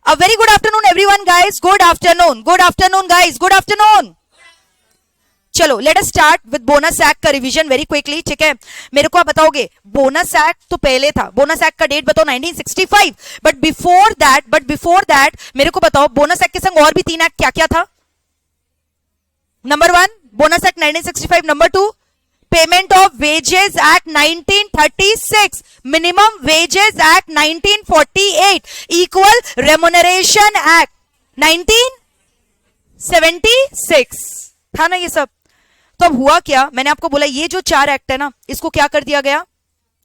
A very good afternoon everyone guys. Good afternoon. Good afternoon guys. Good afternoon. चलो let us start with bonus act का revision very quickly. ठीक है, मेरे को आप बताओगे बोनस एक्ट तो पहले था. बोनस एक्ट का डेट बताओ 1965. बट बिफोर दैट मेरे को बताओ बोनस एक्ट के संग और भी 3 एक्ट क्या क्या था. Number 1 bonus act 1965. Number 2 payment of wages act 1936. Minimum wages act 1948. Equal remuneration act 1976 था ना ये सब. तो अब हुआ क्या, मैंने आपको बोला ये जो 4 एक्ट है ना इसको क्या कर दिया गया,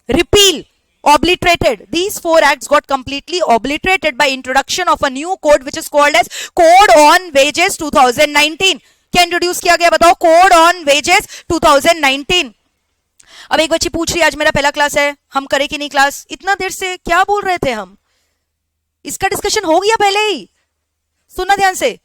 repeal, obliterated. These 4 acts got completely obliterated by introduction of a new code which is called as Code on Wages 2019. क्या इंट्रोड्यूस किया गया बताओ, कोड ऑन वेजेस 2019. अब एक बच्ची पूछ रही है आज मेरा पहला क्लास है, हम करें कि नहीं क्लास. इतना देर से क्या बोल रहे थे हम, इसका डिस्कशन हो गया पहले ही. सुनना ध्यान से,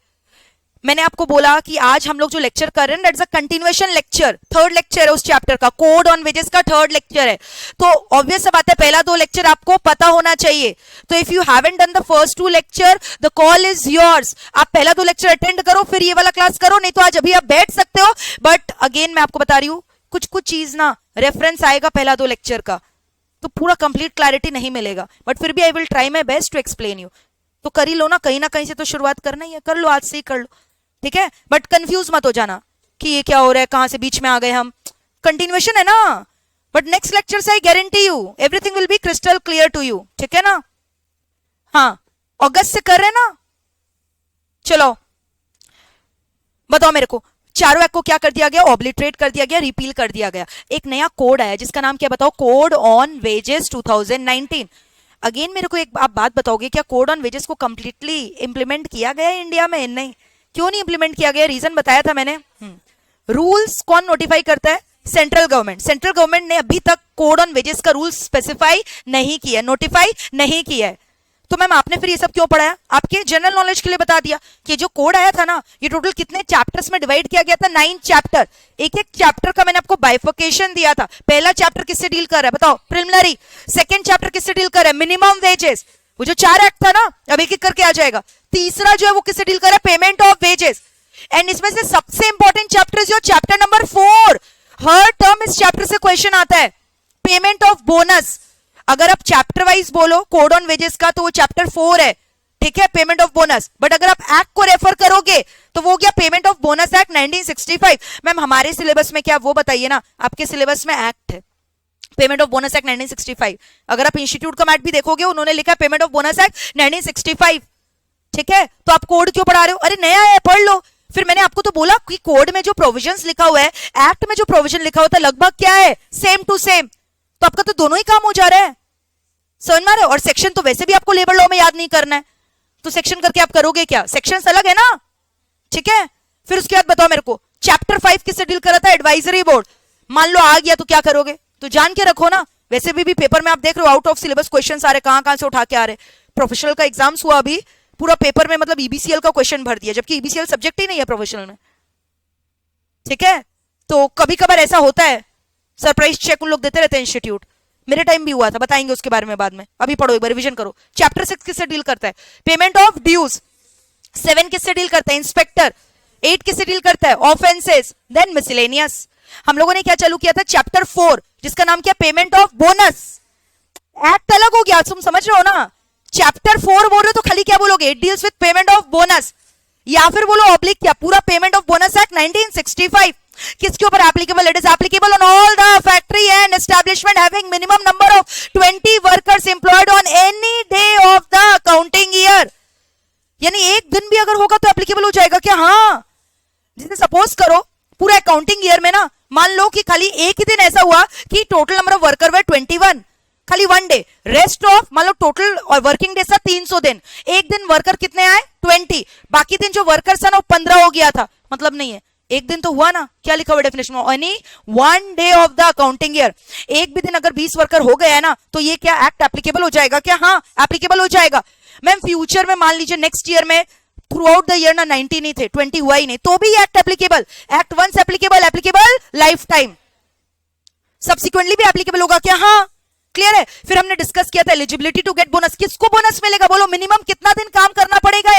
मैंने आपको बोला कि आज हम लोग जो लेक्चर कर रहे हैं that's a continuation lecture. 3rd lecture है उस चैप्टर का, कोड ऑन वेजेस का 3rd लेक्चर है. तो ऑब्वियस सा बात है पहला 2 लेक्चर आपको पता होना चाहिए. तो if you haven't done the first 2 lecture the call is yours. आप पहला 2 लेक्चर अटेंड करो फिर ये वाला क्लास करो, नहीं तो आज अभी आप बैठ सकते हो. बट अगेन मैं आपको बता रही हूं कुछ चीज ना रेफरेंस आएगा पहला 2 लेक्चर का, तो पूरा कंप्लीट क्लैरिटी नहीं मिलेगा. बट फिर भी I will try my best to explain you. तो कर ही लो ना कहीं से तो शुरुआत करना ही है, कर लो आज से ही कर लो. ठीक है, बट कंफ्यूज मत हो जाना कि ये क्या हो रहा है, कहां से बीच में आ गए हम. कंटिन्यूएशन है ना, बट नेक्स्ट लेक्चर से I guarantee you everything will be crystal clear to you. ठीक है ना. हाँ, अगस्त से कर रहे ना. चलो बताओ मेरे को, चारों एक्ट को क्या कर दिया गया, ऑब्लिटरेट कर दिया गया, रिपील कर दिया गया. एक नया कोड आया जिसका नाम क्या बताओ, कोड ऑन वेजेस 2019. अगेन मेरे को एक आप बात बताओगे, क्या कोड ऑन वेजेस को कंप्लीटली इंप्लीमेंट किया गया है इंडिया में? नहीं. क्यों नहीं इंप्लीमेंट किया गया, रीजन बताया था मैंने. रूल्स कौन नोटिफाई करता है, सेंट्रल गवर्नमेंट. सेंट्रल गवर्नमेंट ने अभी तक कोड ऑन वेजेस का रूल स्पेसिफाई नहीं किया, नोटिफाई नहीं किया है. तो मैम आपने फिर ये सब क्यों पढ़ाया, आपके जनरल नॉलेज के लिए बता दिया कि जो कोड आया था ना ये टोटल कितने चैप्टर्स में डिवाइड किया गया था, 9 चैप्टर. एक चैप्टर का मैंने आपको बाइफिकेशन दिया था. पहला चैप्टर किससे डील कर रहा है बताओ, प्रिलिमिनरी. सेकंड चैप्टर किससे डील कर रहा है, मिनिमम वेजेस. वो जो 4 एक्ट था ना अब एक करके आ जाएगा. तीसरा जो है वो किससे डील कर रहा है, पेमेंट ऑफ वेजेस. एंड इसमें से सबसे इंपॉर्टेंट चैप्टर जो चैप्टर नंबर 4, हर टर्म इस चैप्टर से क्वेश्चन आता है, पेमेंट ऑफ बोनस. अगर आप चैप्टर वाइज बोलो कोड ऑन वेजेस का तो वो चैप्टर 4 है. ठीक है, पेमेंट ऑफ बोनस. बट अगर आप एक्ट को रेफर करोगे तो वो क्या, payment of bonus act 1965. Ma'am हमारे सिलेबस में क्या, वो बताइए ना, आपके सिलेबस में एक्ट है पेमेंट ऑफ बोनस एक्ट 1965. अगर आप इंस्टीट्यूट का मैट भी देखोगे उन्होंने लिखा है पेमेंट ऑफ बोनस एक्ट 1965. ठीक है, तो आप कोड क्यों पढ़ा रहे हो, अरे नया है पढ़ लो. फिर मैंने आपको तो बोला कि कोड में जो प्रोविजंस लिखा हुआ है, एक्ट में जो प्रोविजन लिखा होता है लगभग क्या है, सेम टू सेम. तो आपका तो दोनों ही काम हो जा रहा है, समझ में आ रहा है. और सेक्शन तो वैसे भी आपको लेबर लॉ में याद नहीं करना है, तो सेक्शन करके आप करोगे क्या, सेक्शन अलग है ना. ठीक है, फिर उसके बाद बताओ मेरे को चैप्टर 5 किससे डील कर रहा था, एडवाइजरी बोर्ड. मान लो आ गया तो क्या करोगे, तो जान के रखो ना. वैसे भी पेपर में आप देख रहे हो आउट ऑफ सिलेबस क्वेश्चन आ रहे, कहां से उठा के आ रहे. प्रोफेशनल का एग्जाम्स हुआ अभी, पूरा पेपर में मतलब ईबीसीएल का क्वेश्चन भर दिया, जबकि ईबीसीएल सब्जेक्ट ही नहीं है प्रोफेशनल में. ठीक है, तो कभी कभार ऐसा होता है, सरप्राइज चेक उन लोग देते रहते हैं इंस्टीट्यूट. मेरे टाइम भी हुआ था, बताएंगे उसके बारे में बाद में. अभी पढ़ो एक बार, रिवीजन करो. चैप्टर 6 किससे डील करता है, पेमेंट ऑफ ड्यूज. 7 किससे डील करता है, इंस्पेक्टर. 8 किससे डील करता है, ऑफेंसेस. Then miscellaneous. हम लोगों ने क्या चालू किया था, चैप्टर 4 जिसका नाम क्या, पेमेंट ऑफ बोनस. एक्ट अलग हो गया, तुम समझ रहे हो ना. चैप्टर 4 बोल रहे हो तो खाली क्या बोलोगे, it deals with payment of bonus, या फिर बोलो ऑब्लिक क्या, पूरा पेमेंट ऑफ बोनस एक्ट 1965. किसके ऊपर applicable, it is applicable on all the factory and establishment having minimum number of 20 workers employed on any day of the accounting year. यानी एक दिन भी अगर होगा तो एप्लीकेबल हो जाएगा क्या. हाँ, जैसे सपोज करो पूरा अकाउंटिंग ईयर में ना, मान लो कि खाली एक ही दिन ऐसा हुआ कि टोटल नंबर ऑफ वर्कर वे 21, खाली 1 डे. रेस्ट ऑफ मान लो टोटल वर्किंग डेज था 300 दिन, एक दिन वर्कर कितने आए 20, बाकी दिन जो वर्कर्स था ना वो 15 हो गया था. मतलब नहीं है, एक दिन तो हुआ ना. क्या लिखा हुआ डेफिनेशन में, any 1 day of the accounting year. एक भी दिन अगर 20 वर्कर हो गया है ना तो ये क्या एक्ट एप्लीकेबल हो जाएगा क्या, हाँ एप्लीकेबल हो जाएगा. मैम फ्यूचर में मान लीजिए नेक्स्ट ईयर में थ्रू आउट द ईयर ना 19 नहीं थे, 20 हुआ ही नहीं, तो भी act applicable. Act once applicable, applicable life time. Subsequently भी एप्लीकेबल होगा क्या, हाँ. क्लियर है? फिर हमने डिस्कस किया था एलिजिबिलिटी टू गेट बोनस, किसको बोनस मिलेगा बोलो? मिनिमम कितना दिन काम करना पड़ेगा?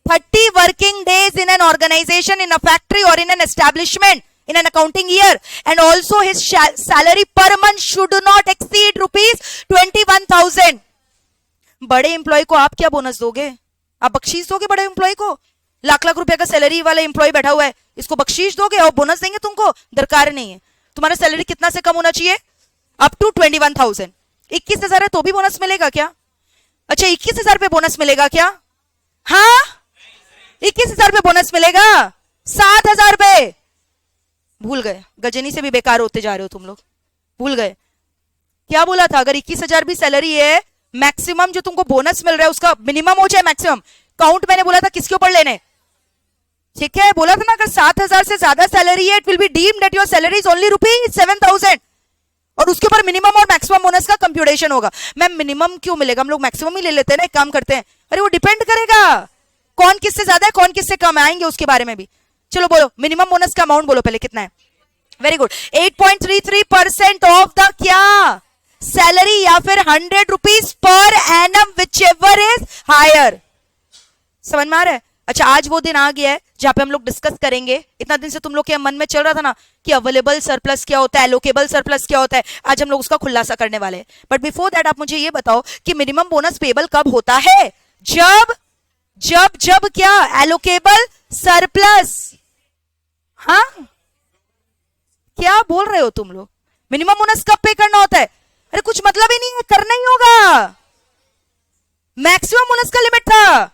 30 working days in an organization, in a factory or in an establishment in an accounting year, and also his salary per month should not exceed ₹21,000. बड़े employ को आप क्या बोनस दोगे? आप बख्शीश दोगे बड़े एम्प्लॉय को? लाख लाख रुपए का सैलरी वाला एम्प्लॉय बैठा हुआ है, इसको बख्शीश दोगे और बोनस देंगे तुमको? दरकार नहीं है। तुम्हारा सैलरी कितना से कम होना चाहिए? Up to 21,000। 21,000 है तो भी बोनस मिलेगा क्या? अच्छा 21,000 पे बोनस मिलेगा क्या? हाँ 21,000 पे बोनस मिलेगा? 7,000 पे भूल गए। गजनी से भी बेकार होते जा रहे हो तुम लोग, भूल गए क्या बोला था? अगर 21,000 भी सैलरी है, मैक्सिमम जो तुमको बोनस मिल रहा है उसका मिनिमम हो चाहे मैक्सिमम, काउंट मैंने बोला था किसके ऊपर लेने, ठीक है? बोला था ना अगर 7,000 से ज्यादा सैलरी है, it will be deemed that your salary is only ₹7,000, और उसके ऊपर मिनिमम और मैक्सिमम बोनस का कंप्यूटेशन होगा। मैम मिनिमम क्यों मिलेगा? हम लोग मैक्सिमम ही ले लेते हैं ना, एक काम करते हैं। अरे वो डिपेंड करेगा कौन किससे ज्यादा है कौन किससे कम, आएंगे उसके बारे में भी। चलो बोलो मिनिमम बोनस का अमाउंट बोलो पहले कितना है? वेरी गुड, 8.33% ऑफ द क्या सैलरी, या फिर ₹100 per annum whichever is higher. समझ में आ रहा है? अच्छा आज वो दिन आ गया है जहां पे हम लोग डिस्कस करेंगे। इतना दिन से तुम लोग के मन में चल रहा था ना कि अवेलेबल सरप्लस क्या होता है, एलोकेबल सरप्लस क्या होता है, आज हम लोग उसका खुलासा करने वाले हैं। बट बिफोर दैट आप मुझे ये बताओ कि मिनिमम बोनस पेबल कब होता है? जब जब जब क्या? Allocable surplus. हाँ क्या बोल रहे हो तुम लोग? मिनिमम बोनस कब पे करना होता है? अरे कुछ मतलब ही नहीं है, करना ही होगा। मैक्सिमम बोनस का लिमिट था।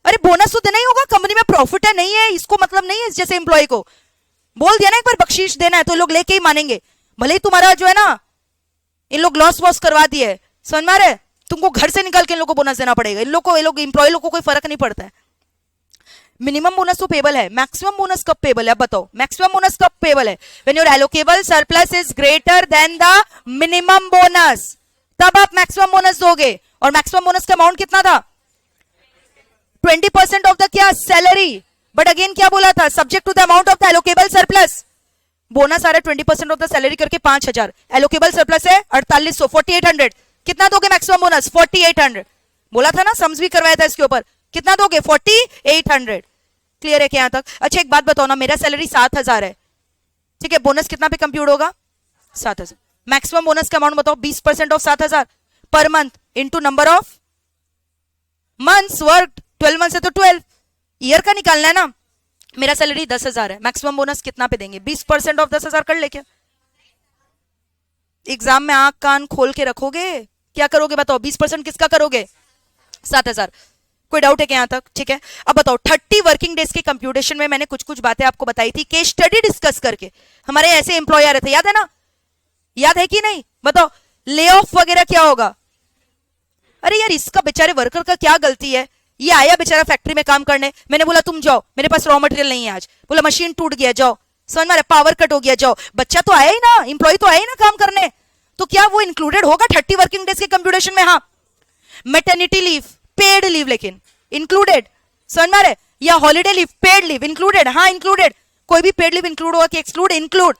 अरे बोनस तो देना ही होगा, कंपनी में प्रॉफिट है नहीं है इसको मतलब नहीं है। जैसे एम्प्लॉय को बोल दिया ना एक बार बख्शीश देना है तो लोग लेके ही मानेंगे, भले ही तुम्हारा जो है ना इन लोग लॉस वॉस करवा दिए। समझ में आ रहा है? तुमको घर से निकाल के इन लोगों को बोनस देना पड़ेगा। इन लोग को, ये लोग एम्प्लॉय लोग को कोई फर्क नहीं पड़ता है। मिनिमम बोनस तो पेबल है, मैक्सिमम बोनस कब पेबल है? बताओ मैक्सिमम बोनस कब पेबल है? When your allocable surplus is greater than the minimum bonus, तब आप मैक्सिमम बोनस दोगे। और मैक्सिमम बोनस का अमाउंट कितना था? 20% ऑफ द क्या सैलरी। बट अगेन क्या बोला था? Subject to the amount of the allocable surplus. Bonus आ रहा है 20% ऑफ द सैलरी करके 5,000, एलोकेबल सरप्लस है 4800, 4800। कितना दोगे मैक्सिमम बोनस? 4800। बोला था ना, सम्स भी करवाया था इसके ऊपर। कितना दोगे? 4800। क्लियर है क्या यहां तक? अच्छा एक बात बताओ ना, मेरा सैलरी 7,000 है, ठीक है? बोनस कितना पे कंप्यूट होगा? 7,000। मैक्सिमम बोनस का अमाउंट बताओ। 20% of 7,000 per month into number of months work. 12 month से तो 12 ईयर का निकालना है ना। मेरा सैलरी 10,000 है, मैक्सिमम बोनस कितना पे देंगे? 20% ऑफ 10,000 कर ले क्या? एग्जाम में आंख कान खोल के रखोगे? क्या करोगे बताओ? 20% किसका करोगे? 7,000। कोई डाउट है क्या यहां तक? ठीक है। अब बताओ 30 वर्किंग डेज के कंप्यूटेशन में मैंने कुछ कुछ बातें आपको बताई थी, केस स्टडी डिस्कस करके। हमारे ऐसे एम्प्लॉय आ रहे थे, याद है ना? याद है कि नहीं? बताओ ले ऑफ वगैरह क्या होगा? अरे यार इसका बेचारे वर्कर का क्या गलती है? ये आया बेचारा फैक्ट्री में काम करने, मैंने बोला तुम जाओ, मेरे पास रॉ मटेरियल नहीं है आज। बोला मशीन टूट गया, जाओ। समझ में पावर कट हो गया, जाओ। बच्चा तो आया ही ना, इंप्लॉय तो आया ही ना काम करने। तो क्या वो इंक्लूडेड होगा 30 वर्किंग डेज के कंप्यूटेशन में? हाँ। मैटरनिटी लीव पेड लीव लेकिन इंक्लूडेड। समझ में आ रहा है? या holiday leave paid leave included? हाँ इंक्लूडेड। कोई भी पेड लीव इंक्लूड होगा कि एक्सक्लूड? इंक्लूड।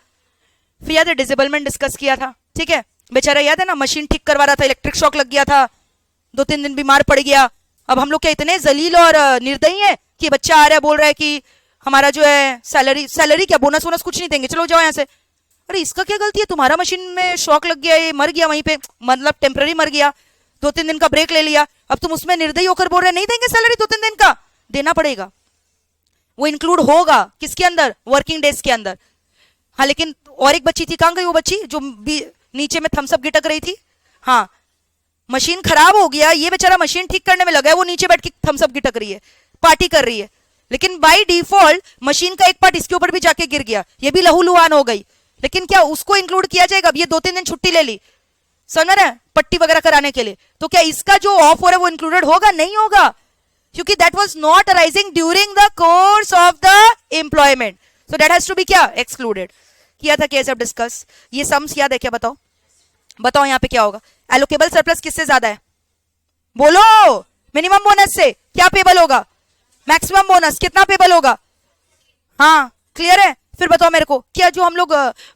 फिर याद है डिसेबलमेंट डिस्कस किया था, ठीक है? बेचारा याद है ना, मशीन ठीक करवा रहा था, इलेक्ट्रिक शॉक लग गया था, 2-3 दिन बीमार पड़ गया। अब हम लोग क्या इतने जलील और निर्दयी हैं कि बच्चा आ रहा है बोल रहा है कि हमारा जो है सैलरी क्या बोनस वोनस कुछ नहीं देंगे, चलो जाओ यहाँ से। अरे इसका क्या गलती है? तुम्हारा मशीन में शॉक लग गया, ये मर गया वहीं पे, मतलब टेम्पररी मर गया, 2-3 दिन का ब्रेक ले लिया। अब तुम उसमें निर्दयी होकर बोल रहे नहीं देंगे सैलरी 2-3 दिन का? देना पड़ेगा। वो इंक्लूड होगा किसके अंदर? वर्किंग डेज के अंदर। हाँ लेकिन और एक बच्ची थी, कहाँ गई वो बच्ची जो नीचे में थम्स अप गिटक रही थी? हाँ मशीन खराब हो गया, ये बेचारा मशीन ठीक करने में लगा है, वो नीचे बैठ के थम्स अप गिटक रही है, पार्टी कर रही है। लेकिन बाय डिफॉल्ट मशीन का एक पार्ट इसके ऊपर भी जाके गिर गया, ये भी लहूलुहान हो गई। लेकिन क्या उसको इंक्लूड किया जाएगा? अब ये 2-3 दिन छुट्टी ले ली, समझ रहे हैं, पट्टी वगैरह कराने के लिए, तो क्या इसका जो ऑफ हो रहा है वो इंक्लूडेड होगा? नहीं होगा, क्योंकि that was not arising during the course of the employment, so that has to be क्या? एक्सक्लूडेड। किया था कैसे अब डिस्कस? ये सम्स याद है क्या? बताओ बताओ यहाँ पे क्या होगा? एलोकेबल सरप्लस किससे ज्यादा है? बोलो। मिनिमम बोनस से क्या पेबल होगा? मैक्सिमम बोनस कितना पेबल होगा? हाँ क्लियर है? फिर बताओ मेरे को, क्या जो हम लोग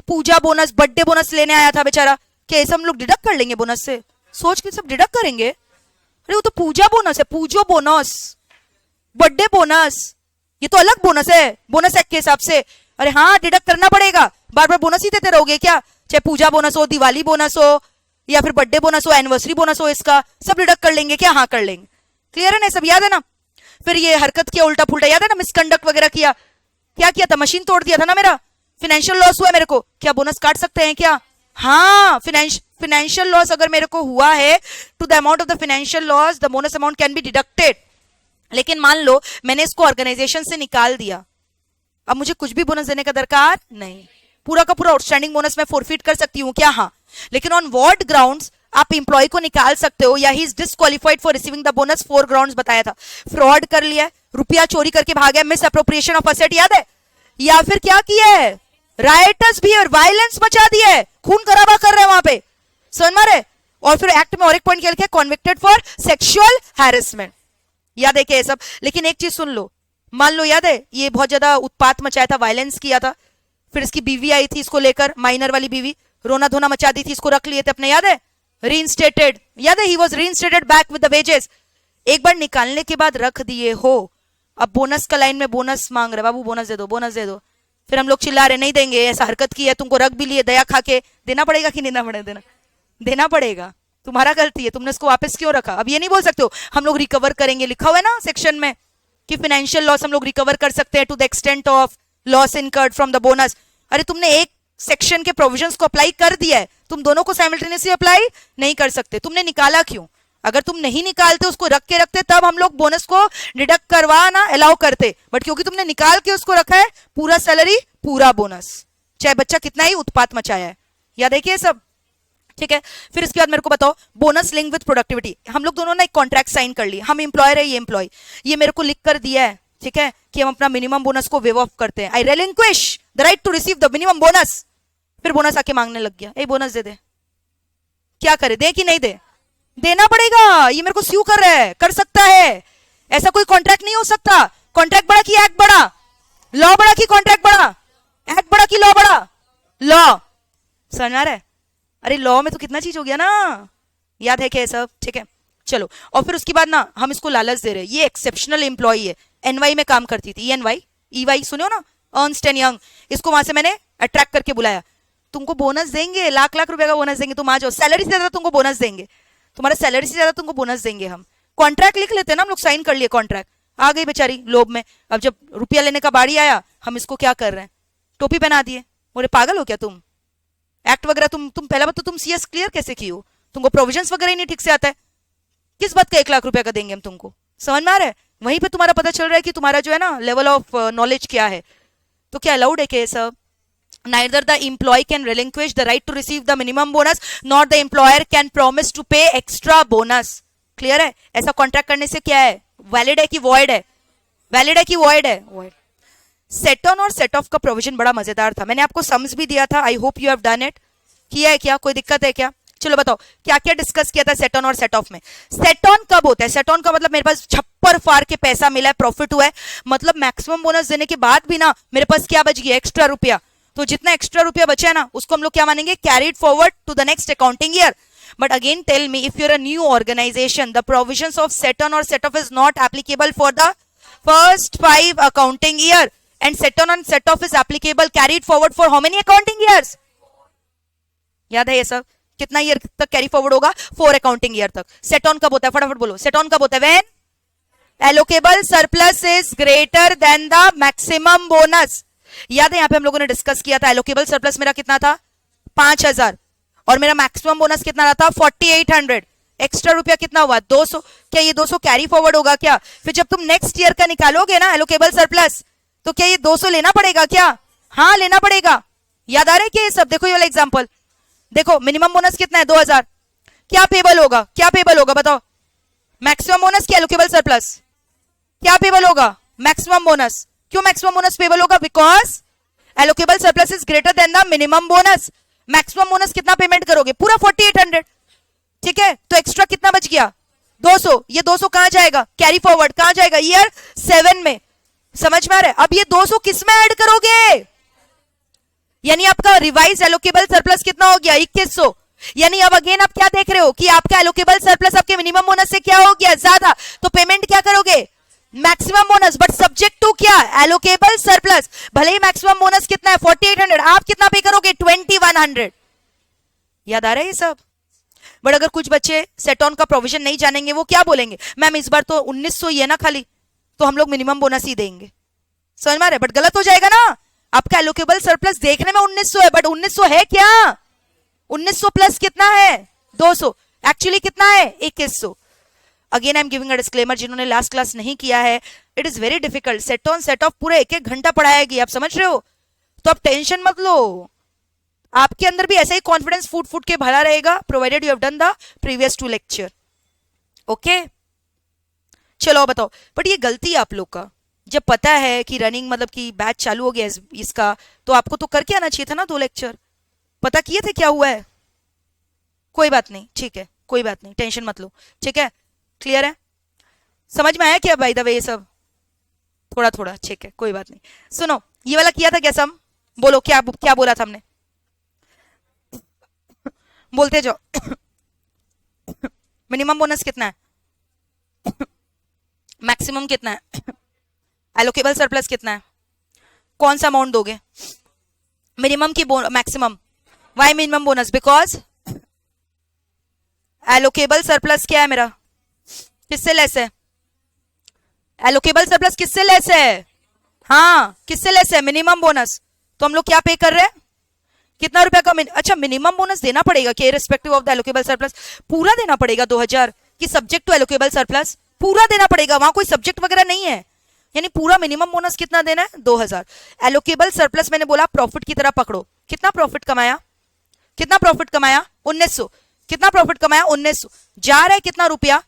पूजा बोनस, बर्थडे बोनस लेने आया था बेचारा, क्या ऐसा हम लोग डिडक्ट कर लेंगे बोनस से? सोच के सब डिडक्ट करेंगे? अरे वो तो पूजा बोनस है, पूजो बोनस, बर्थडे बोनस, ये तो अलग बोनस है बोनस एक्ट के हिसाब से। अरे हाँ डिडक्ट करना पड़ेगा, बार बार बोनस ही देते रहोगे क्या? चाहे पूजा बोनस हो, दिवाली बोनस हो, या फिर बर्थडे बोनस हो, एनिवर्सरी बोनस हो, इसका सब डिडक्ट कर लेंगे क्या? हाँ कर लेंगे। क्लियर है ना? सब याद है ना? फिर ये हरकत किया उल्टा पुल्टा, याद है ना? मिसकंडक्ट वगैरह किया, क्या किया था? मशीन तोड़ दिया था ना मेरा, फाइनेंशियल लॉस हुआ मेरे को, क्या बोनस काट सकते हैं क्या? हाँ, फाइनेंशियल लॉस अगर मेरे को हुआ है, to the amount of the financial loss the bonus amount can be deducted. लेकिन मान लो मैंने इसको ऑर्गेनाइजेशन से निकाल दिया, अब मुझे कुछ भी बोनस देने का दरकार नहीं, पूरा का पूरा आउटस्टैंडिंग बोनस मैं फोरफिट कर सकती हूँ क्या? हाँ। लेकिन ऑन व्हाट ग्राउंड्स आप इंप्लॉय को निकाल सकते हो, या he is disqualified for receiving the bonus? 4 grounds बताया था। फ्रॉड कर लिया, रुपया चोरी करके भागा, मिस अप्रोप्रिएशन ऑफ असेट, याद है? या फिर क्या किया है? राइटर्स बिहेवियर, वायलेंस मचा दिया है, खून खराबा कर रहे हैं वहां पे, समझ में रहे? और फिर एक्ट में और एक पॉइंट क्या लिखा है? कॉन्विक्टेड फॉर सेक्सुअल हैरेसमेंट, याद है क्या ये सब? लेकिन एक चीज सुन लो, मान लो याद है ये बहुत ज्यादा उत्पात मचाया था, वायलेंस किया था, फिर इसकी बीवी आई थी इसको लेकर, माइनर वाली बीवी, रोना धोना मचा दी थी, इसको रख लिए थे अपने, याद है? रीइंस्टेटेड, याद है? He was reinstated back with the wages. एक बार निकालने के बाद रख दिए हो, अब बोनस का लाइन में बोनस मांग रहे, बाबू बोनस दे दो, बोनस दे दो, फिर हम लोग चिल्ला रहे नहीं देंगे, ऐसा हरकत की है, तुमको रख भी लिए, दया खा के, देना पड़ेगा कि नहीं देना पड़ेगा? देना पड़ेगा, तुम्हारा गलती है, तुमने इसको वापस क्यों रखा? अब ये नहीं बोल सकते हो हम लोग रिकवर करेंगे, लिखा हुआ है ना सेक्शन में कि फाइनेंशियल लॉस हम लोग रिकवर कर सकते हैं to the extent of loss incurred from the bonus. अरे तुमने एक सेक्शन के प्रोविजंस को अप्लाई कर दिया है, तुम दोनों को साइमल्टेनियसली अप्लाई नहीं कर सकते। तुमने निकाला क्यों? अगर तुम नहीं निकालते, उसको रख के रखते, तब हम लोग बोनस को डिडक्ट करवाना अलाउ करते, बट क्योंकि तुमने निकाल के उसको रखा है, पूरा सैलरी पूरा बोनस, चाहे बच्चा कितना ही उत्पात मचाया है। याद है कि सब? ठीक है। फिर इसके बाद मेरे को बताओ, बोनस लिंक विद प्रोडक्टिविटी। हम लोग दोनों ने एक कॉन्ट्रैक्ट साइन कर लिया, हम एम्प्लॉयर है, ये एम्प्लॉय, ये मेरे को लिख कर दिया है, ठीक है, कि हम अपना मिनिमम बोनस को वेव ऑफ करते हैं। I relinquish the right to receive the minimum bonus. फिर बोनस आके मांगने लग गया, ए बोनस दे दे, क्या करे, दे कि नहीं दे? देना पड़ेगा, ये मेरे को स्यू कर रहा है, कर सकता है, ऐसा कोई कॉन्ट्रैक्ट नहीं हो सकता। कॉन्ट्रैक्ट बड़ा कि एक्ट बड़ा? लॉ बड़ा कि कॉन्ट्रैक्ट बड़ा? एक्ट बड़ा कि लॉ बड़ा? लॉ, समझ आ रहा है? अरे लॉ में तो कितना चीज हो गया ना, याद है क्या सब? ठीक है, चलो। और फिर उसके बाद ना हम इसको लालच दे रहे हैं, ये एक्सेप्शनल एम्प्लॉई है, एनवाई में काम करती थी, एनवाई ईवाई सुनो ना, अर्नस्ट एंड यंग, इसको वहां से मैंने अट्रैक्ट करके बुलाया, तुमको बोनस देंगे, लाख लाख रुपए का बोनस देंगे, तुम आ जाओ, सैलरी से ज्यादा तुमको बोनस देंगे, तुम्हारा सैलरी से ज्यादा तुमको बोनस देंगे हम। कॉन्ट्रैक्ट लिख लेते ना हम लोग, साइन कर लिए कॉन्ट्रैक्ट, आ गई बेचारी लोभ में। अब जब रुपया लेने का बारी आया, हम इसको क्या कर रहे हैं, टोपी पहना दिए। बोले पागल हो क्या तुम, एक्ट वगैरह तुम पहला बात तो तुम सीएस क्लियर कैसे की हो, तुमको प्रोविजंस वगैरह ही नहीं ठीक से आता है, किस बात का 1 लाख रुपया का देंगे हम तुमको? समझ में आ रहा है? वहीं पे तुम्हारा पता चल रहा है कि तुम्हारा जो है ना लेवल ऑफ नॉलेज क्या है। तो क्या अलाउड है कि सब? Neither the employee can relinquish the right to receive the minimum bonus, nor the employer can promise to pay extra bonus. Clear है? ऐसा कॉन्ट्रैक्ट करने से क्या है, वैलिड है कि वॉइड है? वैलिड है कि वॉइड है? वॉइड। सेट ऑन और सेट ऑफ का प्रोविजन बड़ा मजेदार था, मैंने आपको सम्स भी दिया था, I hope you have done it. किया है क्या? कोई दिक्कत है क्या? चलो बताओ क्या क्या डिस्कस किया था सेट ऑन और सेट ऑफ में। सेट ऑन कब होता है? सेट ऑन का मतलब मेरे पास छप्पर फाड़ के पैसा मिला है, प्रॉफिट हुआ है, मतलब मैक्सिमम बोनस देने के बाद भी ना मेरे पास क्या बच गया, एक्स्ट्रा रुपया। तो जितना एक्स्ट्रा रुपया बचा है ना, उसको हम लोग क्या मानेंगे, carried forward to the next accounting year. But again tell me, if you're a new organization, the provisions of set on or set off is not applicable for the first 5 accounting year, and set on and set off is applicable carried forward for how many accounting years? याद है ये सब? कितना year तक carry forward होगा? 4 accounting year तक। Set on कब होता है? फटाफट बोलो, सेट ऑन कब होता है? When allocable surplus is greater than the maximum bonus. याद है यहाँ पे हम लोगों ने डिस्कस किया था, एलोकेबल सरप्लस मेरा कितना था? 5000, और मेरा मैक्सिमम बोनस कितना रहा था? 4800। एक्स्ट्रा रुपया कितना हुआ? 200। क्या ये 200 कैरी फॉरवर्ड होगा क्या? फिर जब तुम नेक्स्ट ईयर का निकालोगे ना एलोकेबल सरप्लस, तो क्या ये 200 लेना पड़ेगा क्या? हाँ लेना पड़ेगा। याद आ रहा है क्या ये सब? देखो ये वाला एग्जाम्पल देखो, मिनिमम बोनस कितना है? 2000। क्या पेबल होगा? क्या पेबल होगा बताओ? मैक्सिमम बोनस क्या एलोकेबल सरप्लस? क्या पेबल होगा? Maximum bonus. क्यों मैक्सिमम बोनस पेबल होगा? Because allocable surplus is greater than the minimum bonus. Maximum bonus कितना पेमेंट करोगे? पूरा 4800। ठीक है, तो एक्स्ट्रा कितना बच गया? 200। ये 200 कहां जाएगा? कैरी फॉरवर्ड कहां जाएगा? ईयर 7 में। समझ में आ रहा है? अब ये 200 किस में ऐड करोगे? यानी आपका रिवाइज एलोकेबल सरप्लस कितना हो गया? 2100। यानी अब अगेन आप क्या देख रहे हो कि आपका एलोकेबल सरप्लस आपके मिनिमम बोनस से क्या हो गया, ज्यादा, तो पेमेंट क्या करोगे, maximum bonus, but subject to क्या, एलोकेबल सरप्लस। भले ही मैक्सिमम बोनस कितना है 4800, आप कितना पे करोगे 2100। याद आ रहा है ये सब। बट अगर कुछ बच्चे सेट ऑन का प्रोविजन नहीं जानेंगे, वो क्या बोलेंगे, मैम इस बार तो 1900 ही है ना खाली, तो हम लोग मिनिमम बोनस ही देंगे। समझ में आ रहा है, बट गलत हो जाएगा ना। आपका एलोकेबल सरप्लस देखने में 1900 है, बट 1900 है क्या, 1900 प्लस कितना है 200, एक्चुअली कितना है 2100। Again I am giving a disclaimer, जिन्होंने लास्ट क्लास नहीं किया है, it is very difficult. Set on set of पूरे 1-1 घंटा पढ़ाएगी, आप समझ रहे हो, तो आप टेंशन मत लो। आपके अंदर भी ऐसा ही कॉन्फिडेंस फूट फूट के भरा रहेगा, provided you have done the previous 2 lecture. Okay, चलो बताओ। बट ये गलती है आप लोग का, जब पता है कि रनिंग मतलब कि बैच चालू हो गया इसका, तो आपको तो करके आना चाहिए था ना 2 लेक्चर, पता किए थे क्या हुआ है। कोई बात नहीं, ठीक है, कोई बात नहीं, टेंशन मत लो, ठीक है, क्लियर है, समझ में आया क्या बाय द वे ये सब, थोड़ा थोड़ा, ठीक है, कोई बात नहीं। सुनो, ये वाला किया था क्या सम, बोलो क्या क्या बोला था हमने, बोलते जाओ। मिनिमम बोनस कितना है, मैक्सिमम कितना है, एलोकेबल सरप्लस कितना है, कौन सा अमाउंट दोगे, मिनिमम की maximum. Why minimum bonus, because allocable surplus क्या है मेरा, किससे लेस है, एलोकेबल सरप्लस किससे लेस है, हाँ किससे लेस है, मिनिमम बोनस। तो हम लोग क्या पे कर रहे हैं, कितना रुपया का अच्छा मिनिमम बोनस देना पड़ेगा कि irrespective of the allocable surplus, पूरा देना पड़ेगा 2000 की सब्जेक्ट टू एलोकेबल सरप्लस, पूरा देना पड़ेगा, वहां कोई सब्जेक्ट वगैरह नहीं है, यानी पूरा मिनिमम बोनस कितना देना है 2000। एलोकेबल सरप्लस मैंने बोला प्रॉफिट की तरह पकड़ो, कितना प्रॉफिट कमाया, कितना प्रॉफिट कमाया 1900, कितना प्रॉफिट कमाया 1900, जा रहा है कितना रुपया,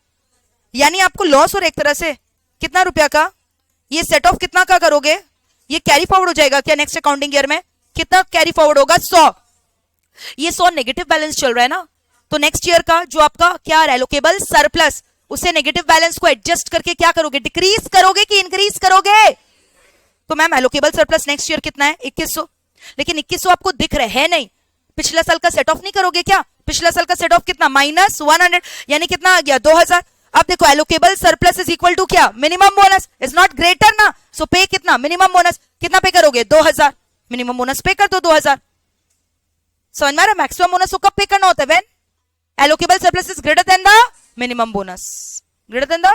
यानी आपको लॉस हो रहा है एक तरह से, कितना रुपया का, ये सेट ऑफ कितना का करोगे, ये कैरी फॉरवर्ड हो जाएगा क्या नेक्स्ट अकाउंटिंग ईयर में, कितना कैरी फॉरवर्ड होगा 100, ये 100 नेगेटिव बैलेंस चल रहा है ना, तो नेक्स्ट ईयर का जो आपका क्या एलोकेबल सरप्लस, उसे नेगेटिव बैलेंस को एडजस्ट करके क्या करोगे, डिक्रीज करोगे कि इंक्रीज करोगे। तो ma'am allocable surplus next year कितना है 2100, लेकिन 2100 आपको दिख रहा है नहीं, पिछला साल का सेट ऑफ नहीं करोगे क्या, पिछला साल का सेट ऑफ कितना -100, यानी कितना आ गया 2000। अब देखो allocable surplus is equal to क्या, minimum bonus is not greater ना, सो पे कितना, मिनिमम बोनस कितना पे करोगे 2000, मिनिमम बोनस पे कर दो 2000। समझ में आ रहा है, मैक्सिमम बोनस को कब पे करना होता है, when allocable surplus is greater than the minimum bonus, greater than the,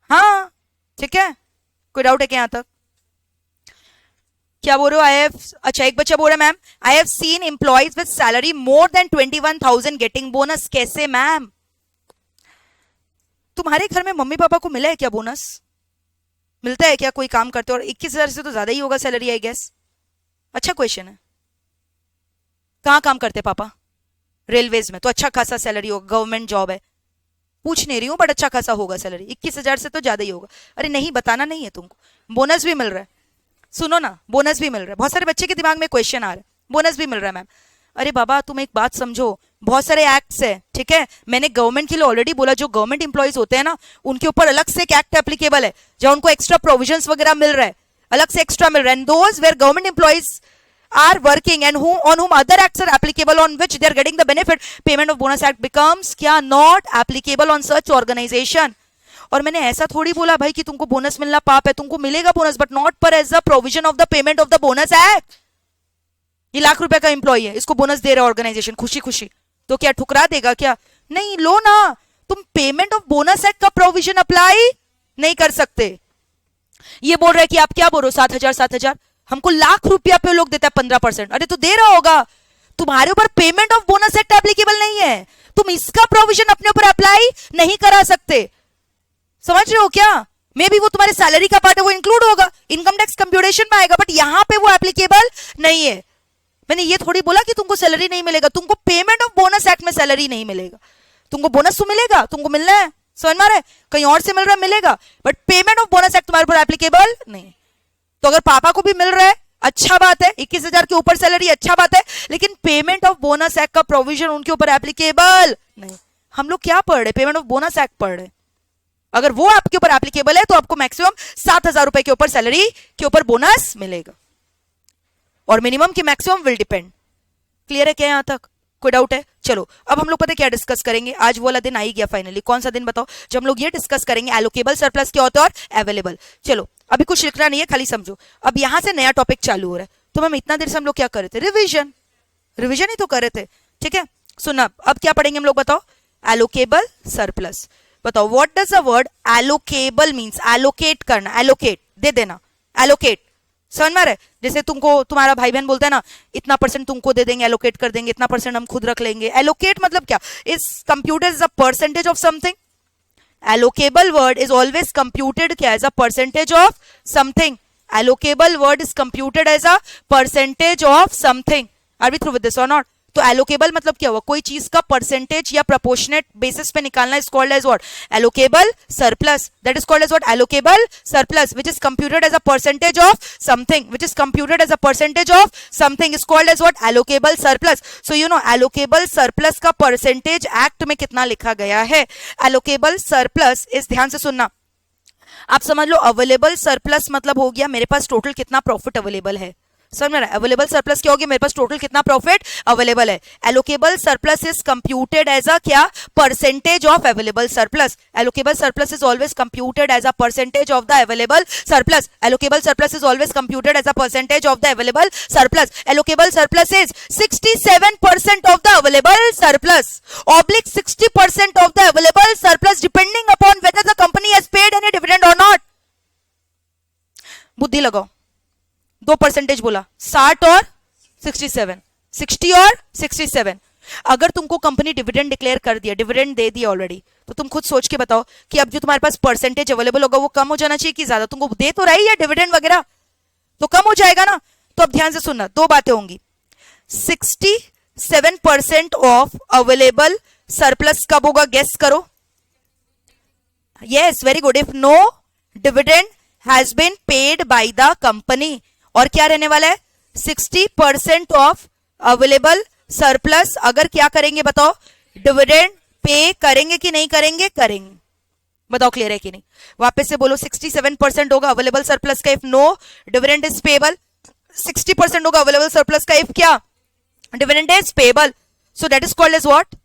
हाँ ठीक है, कोई डाउट है क्या यहां तक, क्या बोल रहे हो, आई हैव, अच्छा एक बच्चा बोल रहा है ma'am I have seen employees with salary more than 21,000 getting bonus, कैसे मैम, तुम्हारे घर में मम्मी पापा को मिला है क्या बोनस, मिलता है क्या, कोई काम करते हो, और 21,000 से तो ज्यादा ही होगा सैलरी आई गेस। अच्छा क्वेश्चन है, कहाँ काम करते पापा, रेलवेज में, तो अच्छा खासा सैलरी होगा, गवर्नमेंट जॉब है, पूछ नहीं रही हूँ बट अच्छा खासा होगा सैलरी, 21,000 से तो ज्यादा ही होगा। अरे नहीं बताना नहीं है तुमको, बोनस भी मिल रहा है, सुनो ना बोनस भी मिल रहा है, बहुत सारे बच्चे के दिमाग में क्वेश्चन आ रहा है, बोनस भी मिल रहा है मैम। अरे बाबा तुम एक बात समझो, बहुत सारे एक्ट्स है, ठीक है, मैंने गवर्नमेंट के लिए ऑलरेडी बोला, जो गवर्नमेंट इंप्लॉइज होते हैं ना उनके ऊपर अलग से एक एक्ट एप्लीकेबल है, जहां उनको एक्स्ट्रा प्रोविजंस वगैरह मिल रहा है, अलग से एक्स्ट्रा मिल रहा है, and those where government employees are working and on whom other acts are applicable on which they are getting the benefit, payment of bonus act becomes क्या, not applicable on such organization। और मैंने ऐसा थोड़ी बोला भाई कि तुमको bonus मिलना पाप है, तुमको मिलेगा bonus but not per as the provision of the payment of the bonus act. ये लाख रुपए का एम्प्लॉय है, इसको बोनस दे रहा है ऑर्गेनाइजेशन खुशी खुशी, तो क्या ठुकरा देगा क्या, नहीं, लो ना, तुम पेमेंट ऑफ बोनस एक्ट का प्रोविजन अप्लाई नहीं कर सकते। ये बोल रहे कि आप क्या बोल रहे हो 7,000, हमको लाख रुपया पे लोग देता है 15%, अरे तो दे रहा होगा, तुम्हारे ऊपर payment of bonus act applicable नहीं है, तुम इसका प्रोविजन अपने ऊपर अप्लाई नहीं करा सकते, समझ रहे हो क्या, मे बी वो तुम्हारे सैलरी का पार्ट है, वो इंक्लूड होगा, इनकम टैक्स कंप्यूटेशन में आएगा, बट यहां पे वो एप्लीकेबल नहीं है। मैंने ये थोड़ी बोला कि तुमको सैलरी नहीं मिलेगा, तुमको पेमेंट ऑफ बोनस एक्ट में सैलरी नहीं मिलेगा, तुमको बोनस तो मिलेगा, तुमको मिलना है, समझ में आ रहा है, कहीं और से मिल रहा है मिलेगा, but payment of bonus act तुम्हारे ऊपर एप्लीकेबल नहीं। तो अगर पापा को भी मिल रहा है अच्छा बात है, 21,000 के ऊपर सैलरी अच्छा बात है, लेकिन पेमेंट ऑफ बोनस एक्ट का प्रोविजन उनके ऊपर एप्लीकेबल नहीं। हम लोग क्या पढ़ रहे, पेमेंट ऑफ बोनस एक्ट पढ़ रहे, अगर वो आपके ऊपर एप्लीकेबल है तो आपको मैक्सिमम 7,000 रुपए के ऊपर सैलरी के ऊपर बोनस मिलेगा, और मिनिमम की मैक्सिमम विल डिपेंड। क्लियर है क्या यहां तक, कोई डाउट है? चलो अब हम लोग पता है क्या डिस्कस करेंगे, आज वो वाला दिन आ ही गया फाइनली। कौन सा दिन बताओ? जब हम लोग ये डिस्कस करेंगे एलोकेबल सरप्लस क्या होता है और अवेलेबल। चलो अभी कुछ लिखना नहीं है, खाली समझो। अब यहां से नया टॉपिक चालू हो रहा है। तो मैम इतना देर से हम लोग क्या कर रहे थे? रिविजन, रिविजन ही तो कर रहे थे, ठीक है। सुना, अब क्या पढ़ेंगे हम लोग बताओ? Allocable surplus. बताओ what does the word allocable means? Allocate करना, एलोकेट दे देना, एलोकेट समझ में आ रहा है? जैसे तुमको तुम्हारा भाई बहन बोलता है ना, इतना परसेंट तुमको दे देंगे, एलोकेट कर देंगे, इतना परसेंट हम खुद रख लेंगे। एलोकेट मतलब क्या? Is computed as a percentage of something. allocable word is always computed क्या? as a percentage of something. allocable word is computed as a percentage of something. Are we through with this or not? तो allocable मतलब क्या हुआ? कोई चीज का percentage या proportionate basis पे निकालना is called as what? Allocable surplus. That is called as what? Allocable surplus which is computed as a percentage of something, which is computed as a percentage of something is called as what? Allocable surplus. So you know allocable surplus का percentage act में कितना लिखा गया है? Allocable surplus इस, ध्यान से सुनना, आप समझ लो अवेलेबल सरप्लस मतलब हो गया मेरे पास टोटल कितना प्रॉफिट अवेलेबल है। समझ में? अवेलेबल सरप्लस क्या होगी? मेरे पास टोटल कितना प्रॉफिट अवेलेबल है। Allocable surplus is computed as a क्या? Percentage of available surplus. Allocable surplus is always computed as a percentage of the available surplus. Allocable surplus is always computed as a percentage of the available surplus. Allocable surplus is 67% of the available surplus oblique 60% of the available surplus depending upon whether the company has paid any dividend और not. बुद्धि लगाओ, 2% बोला, 60 और 67, 60 और 67. अगर तुमको company dividend declare कर दिया, डिविडेंड दे दिया ऑलरेडी, तो तुम खुद सोच के बताओ कि अब जो तुम्हारे पास परसेंटेज अवेलेबल होगा वो कम हो जाना चाहिए कि ज्यादा? तुमको दे तो रही है डिविडेंड वगैरह, तो कम हो जाएगा ना. तो अब ध्यान से सुनना, दो बातें होंगी. 67% ऑफ अवेलेबल सरप्लस कब होगा? गेस करो. Yes, very good. If no dividend has been paid by the company. और क्या रहने वाला है? 60% ऑफ अवेलेबल सरप्लस. अगर क्या करेंगे बताओ? डिविडेंड पे करेंगे कि नहीं करेंगे? करेंगे. बताओ क्लियर है कि नहीं? वापस से बोलो. 67% होगा अवेलेबल सरप्लस का if no dividend is payable. 60% होगा अवेलेबल सरप्लस का इफ क्या? Dividend is payable. So that is called as what?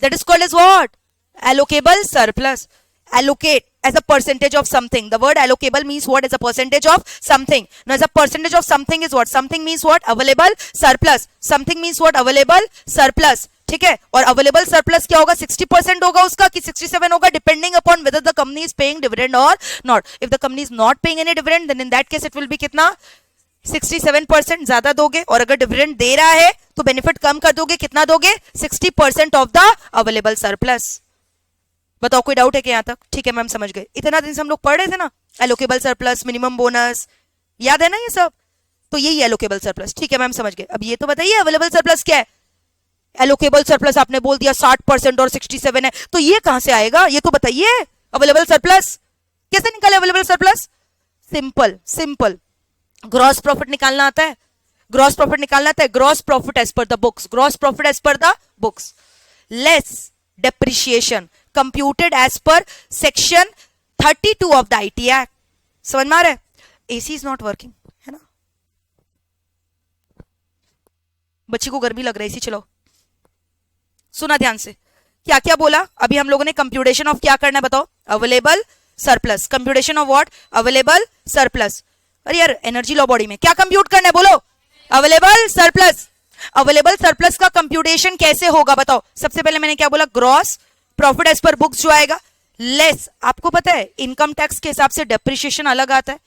That is called as what? Allocable surplus. Allocate as a percentage of something. The word allocable means what? As a percentage of something. Now as a percentage of something is what? Something means what? Available surplus. Something means what? Available surplus. ठीक है. और available surplus क्या होगा? 60% होगा उसका कि 67 होगा? Depending upon whether the company is paying dividend और not. If the company is not paying any dividend then in that case it will be कितना? 67% ज्यादा दोगे. और अगर डिविडेंड दे रहा है तो बेनिफिट कम कर दोगे. कितना दोगे? 60% ऑफ द अवेलेबल सरप्लस. बताओ कोई डाउट है कि यहां तक? ठीक है मैम, समझ गए. इतना दिन से हम लोग पढ़ रहे थे ना एलोकेबल सरप्लस, मिनिमम बोनस, याद है ना ये सब? तो यही एलोकेबल सरप्लस. ठीक है मैम, समझ गए. अब ये तो बताइए अवेलेबल सरप्लस क्या है? एलोकेबल सरप्लस आपने बोल दिया 60% और 67 है, तो ये कहां से आएगा? ये तो बताइए. अवेलेबल सरप्लस कैसे निकाले? Available surplus simple, simple. Gross profit निकालना आता है. ग्रॉस प्रॉफिट निकालना आता है. Gross profit as per the books. Gross profit as per the books less depreciation computed as per section 32 of the IT act. समझ में आ रहा है? एसी इज नॉट वर्किंग है ना? बच्ची को गर्मी लग रही है, एसी चलाओ. सुना ध्यान से, क्या क्या बोला अभी हम लोगों ने? कंप्यूटेशन ऑफ क्या करना है बताओ? Available surplus. Computation of what? Available surplus. अरे यार एनर्जी लॉ बॉडी में क्या कंप्यूट करना है बोलो? Available surplus. अवेलेबल सरप्लस का कंप्यूटेशन कैसे होगा बताओ? सबसे पहले मैंने क्या बोला? Gross profit as per books जो आएगा लेस. आपको पता है इनकम टैक्स के हिसाब से डेप्रिशिएशन अलग आता है.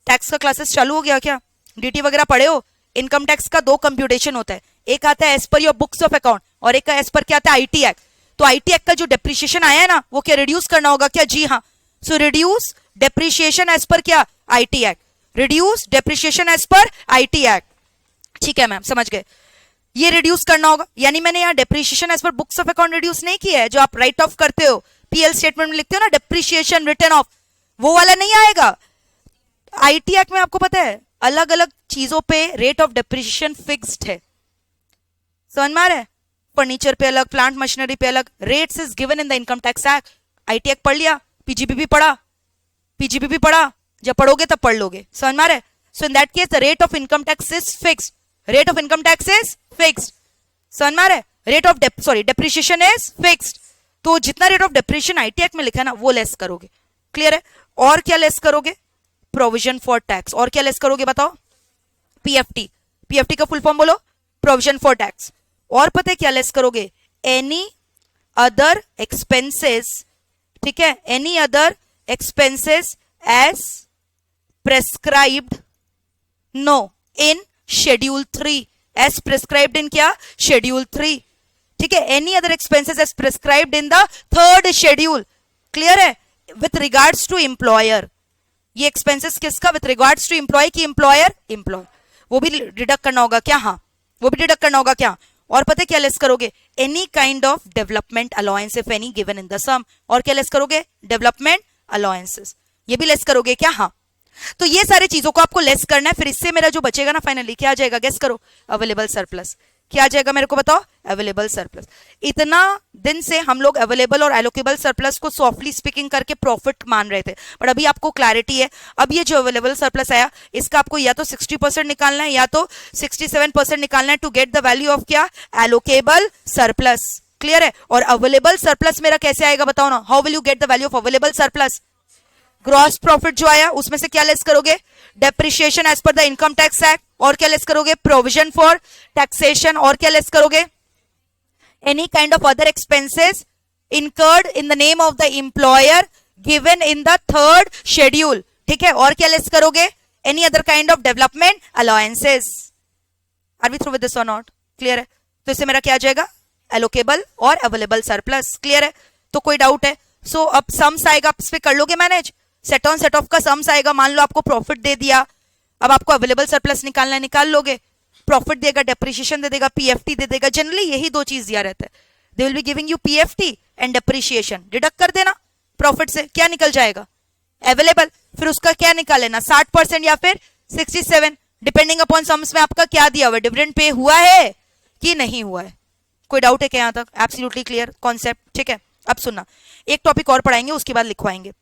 टैक्स का क्लासेस चालू हो गया क्या? डीटी वगैरह पढ़े हो? इनकम टैक्स का दो कंप्यूटेशन होता है. एक आता है as per your books of account और एक का एज पर क्या आता है? IT act. तो आईटी एक्ट का जो डेप्रिशिएशन आया है ना वो क्या रिड्यूस करना होगा क्या? जी हाँ. सो रिड्यूस डेप्रिशिएशन एज पर क्या? IT act. Reduce depreciation as per IT act. ठीक है मैम, समझ गए. ये रिड्यूस करना होगा. यानी मैंने यहाँ depreciation as per books of account reduce नहीं किया है. जो आप राइट ऑफ करते हो पीएल स्टेटमेंट में लिखते हो ना डेप्रिशिएशन रिटर्न ऑफ, वो वाला नहीं आएगा. आईटी एक्ट में आपको पता है अलग अलग चीजों पे रेट ऑफ डेप्रिशिएशन फिक्स्ड है. समझ में आ रहा है? फर्नीचर पे अलग, प्लांट मशीनरी पे अलग. Rates is given in the income tax act. IT act पढ़ लिया, पीजीबी भी पढ़ा, पीजीबी भी पढ़ा. जब पढ़ोगे तब पढ़ लोगे. समझ में आ रहा है? So in that case the rate of income tax is fixed. Rate of income tax is fixed. समझ में आ रहा है? Rate of depreciation is fixed, तो जितना rate of depreciation IT act में लिखा है ना वो लेस करोगे। क्लियर है? और क्या लेस करोगे? Provision for tax. और क्या लेस करोगे बताओ? पीएफटी। पीएफटी का फुल फॉर्म बोलो, प्रोविजन फॉर टैक्स। और पता है क्या लेस करोगे? एनी अदर एक्सपेंसेस, ठीक है, any other expenses as prescribed no in schedule 3, as prescribed in क्या? शेड्यूल 3, ठीक है, any other expenses as prescribed in the 3rd schedule. Clear है? विथ रिगार्ड्स टू एम्प्लॉयर, ये एक्सपेंसेस किसका? With regards to employee की employer, employee, वो भी deduct करना होगा क्या? हाँ, वो भी डिडक्ट करना होगा क्या? और पता है क्या लेस करोगे? Any kind of development allowance if any given in the sum. और क्या लेस करोगे? डेवलपमेंट अलाउंसेस, ये भी लेस करोगे क्या? हाँ। तो ये सारी चीजों को आपको लेस करना है। फिर इससे मेरा जो बचेगा ना फाइनली क्या आ जाएगा? गेस करो। Available surplus. क्या आ जाएगा मेरे को बताओ? Available surplus. इतना दिन से हम लोग अवेलेबल और एलोकेबल सरप्लस को सॉफ्टली स्पीकिंग करके प्रॉफिट मान रहे थे, बट अभी आपको क्लैरिटी है। अब ये जो अवेलेबल सरप्लस आया इसका आपको या तो 60% निकालना है या तो 67% निकालना है to get the value of क्या? Allocable surplus. क्लियर है? और अवेलेबल सरप्लस मेरा कैसे आएगा बताओ ना? How will you get the value of available surplus? Gross profit जो आया उसमें से क्या लेस करोगे? Depreciation as per the income tax act. और क्या लेस करोगे? Provision for taxation. और क्या लेस करोगे? Any kind of other expenses incurred in the name of the employer given in the 3rd schedule, ठीक है। और क्या लेस करोगे? any other kind of development allowances. Are we through with this or not? Clear है? तो इससे मेरा क्या आ जाएगा? एलोकेबल और अवेलेबल सरप्लस। क्लियर है? तो कोई डाउट है? सो अब सम्स आएगा, आप इस पे कर लोगे manage. Set on set of का सम्स आएगा, मान लो आपको प्रॉफिट दे दिया, अब आपको अवेलेबल सरप्लस निकालना है, निकाल लोगे। प्रॉफिट देगा, डेप्रिशिएशन दे देगा, पीएफटी दे देगा। जनरली यही दो चीज दिया रहता है। They will be giving you PFT and depreciation. Deduct कर देना प्रॉफिट से, क्या निकल जाएगा? अवेलेबल। फिर उसका क्या निकाल लेना? 60% या फिर 67, डिपेंडिंग अपॉन सम्स में आपका क्या दिया हुआ है, डिविडेंड पे हुआ है कि नहीं हुआ है। कोई डाउट है क्या यहां तक? एब्सोल्युटली क्लियर कॉन्सेप्ट, ठीक है। अब सुनना, एक टॉपिक और पढ़ाएंगे उसके बाद लिखवाएंगे।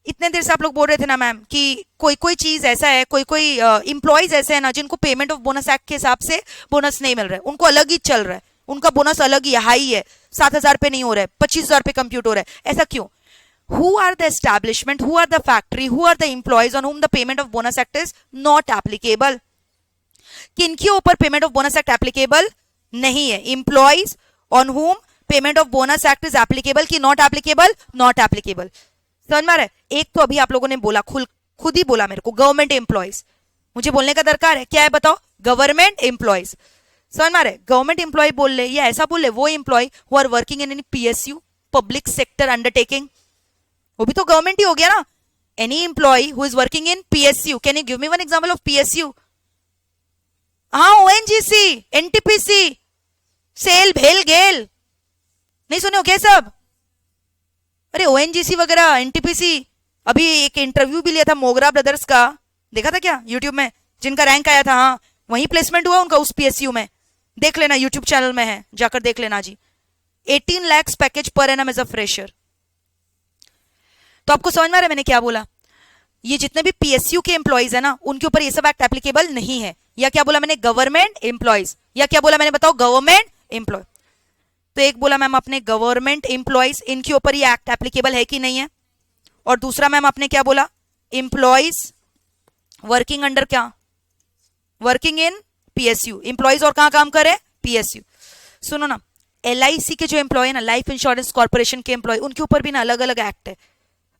इतने देर से आप लोग बोल रहे थे ना मैम कि कोई कोई चीज ऐसा है, कोई कोई इंप्लॉइज ऐसे है ना जिनको पेमेंट ऑफ बोनस एक्ट के हिसाब से बोनस नहीं मिल रहा है, उनको अलग ही चल रहा है, उनका बोनस अलग ही हाई है, 7,000 पे नहीं हो रहा है, 25,000 पे कंप्यूट हो रहा है। ऐसा क्यों? Who are the establishment, who are the factory, who are the employees on whom the payment of bonus act is not applicable? किनके ऊपर payment of bonus act applicable नहीं है? एम्प्लॉइज ऑन हुम payment of bonus act is applicable कि not applicable? Not applicable. समझ में आ रहा है? एक तो अभी आप लोगों ने बोला, खुद ही बोला मेरे को, गवर्नमेंट एम्प्लॉइज। मुझे बोलने का दरकार है, क्या है बताओ? Government employees. समझ में आ रहा है? गवर्नमेंट एम्प्लॉय बोल ले या ऐसा बोल ले, वो employee who are working in any PSU, public sector undertaking, वो भी तो गवर्नमेंट ही हो गया ना। Any employee who is working in PSU, can you give me one example of PSU? हाँ, ओएनजीसी, एनटीपीसी, सेल, भेल, गेल, नहीं सुने हो क्या सब? अरे ओएनजीसी वगैरह, एनटीपीसी। अभी एक इंटरव्यू भी लिया था मोगरा ब्रदर्स का, देखा था क्या यूट्यूब में? जिनका रैंक आया था, हाँ वहीं प्लेसमेंट हुआ उनका उस पीएसयू में। देख लेना, यूट्यूब चैनल में है, जाकर देख लेना जी। 18 lakhs package per annum as a fresher. तो आपको समझ में आ रहा है मैंने क्या बोला? ये जितने भी पीएसयू के एम्प्लॉइज है ना, उनके ऊपर ये सब एक्ट एप्लीकेबल नहीं है। या क्या बोला मैंने? Government employees. या क्या बोला मैंने बताओ? Government employee. तो एक बोला मैम अपने गवर्नमेंट एम्प्लॉइज, इनके ऊपर ये एक्ट एप्लीकेबल है कि नहीं है। और दूसरा मैम आपने क्या बोला? एम्प्लॉइज वर्किंग अंडर क्या? Working in PSU. एम्प्लॉइज और कहां काम करे? पीएसयू। सुनो ना, एलआईसी के जो एम्प्लॉय है ना, लाइफ इंश्योरेंस कॉर्पोरेशन के एम्प्लॉय, उनके ऊपर भी ना अलग अलग एक्ट है।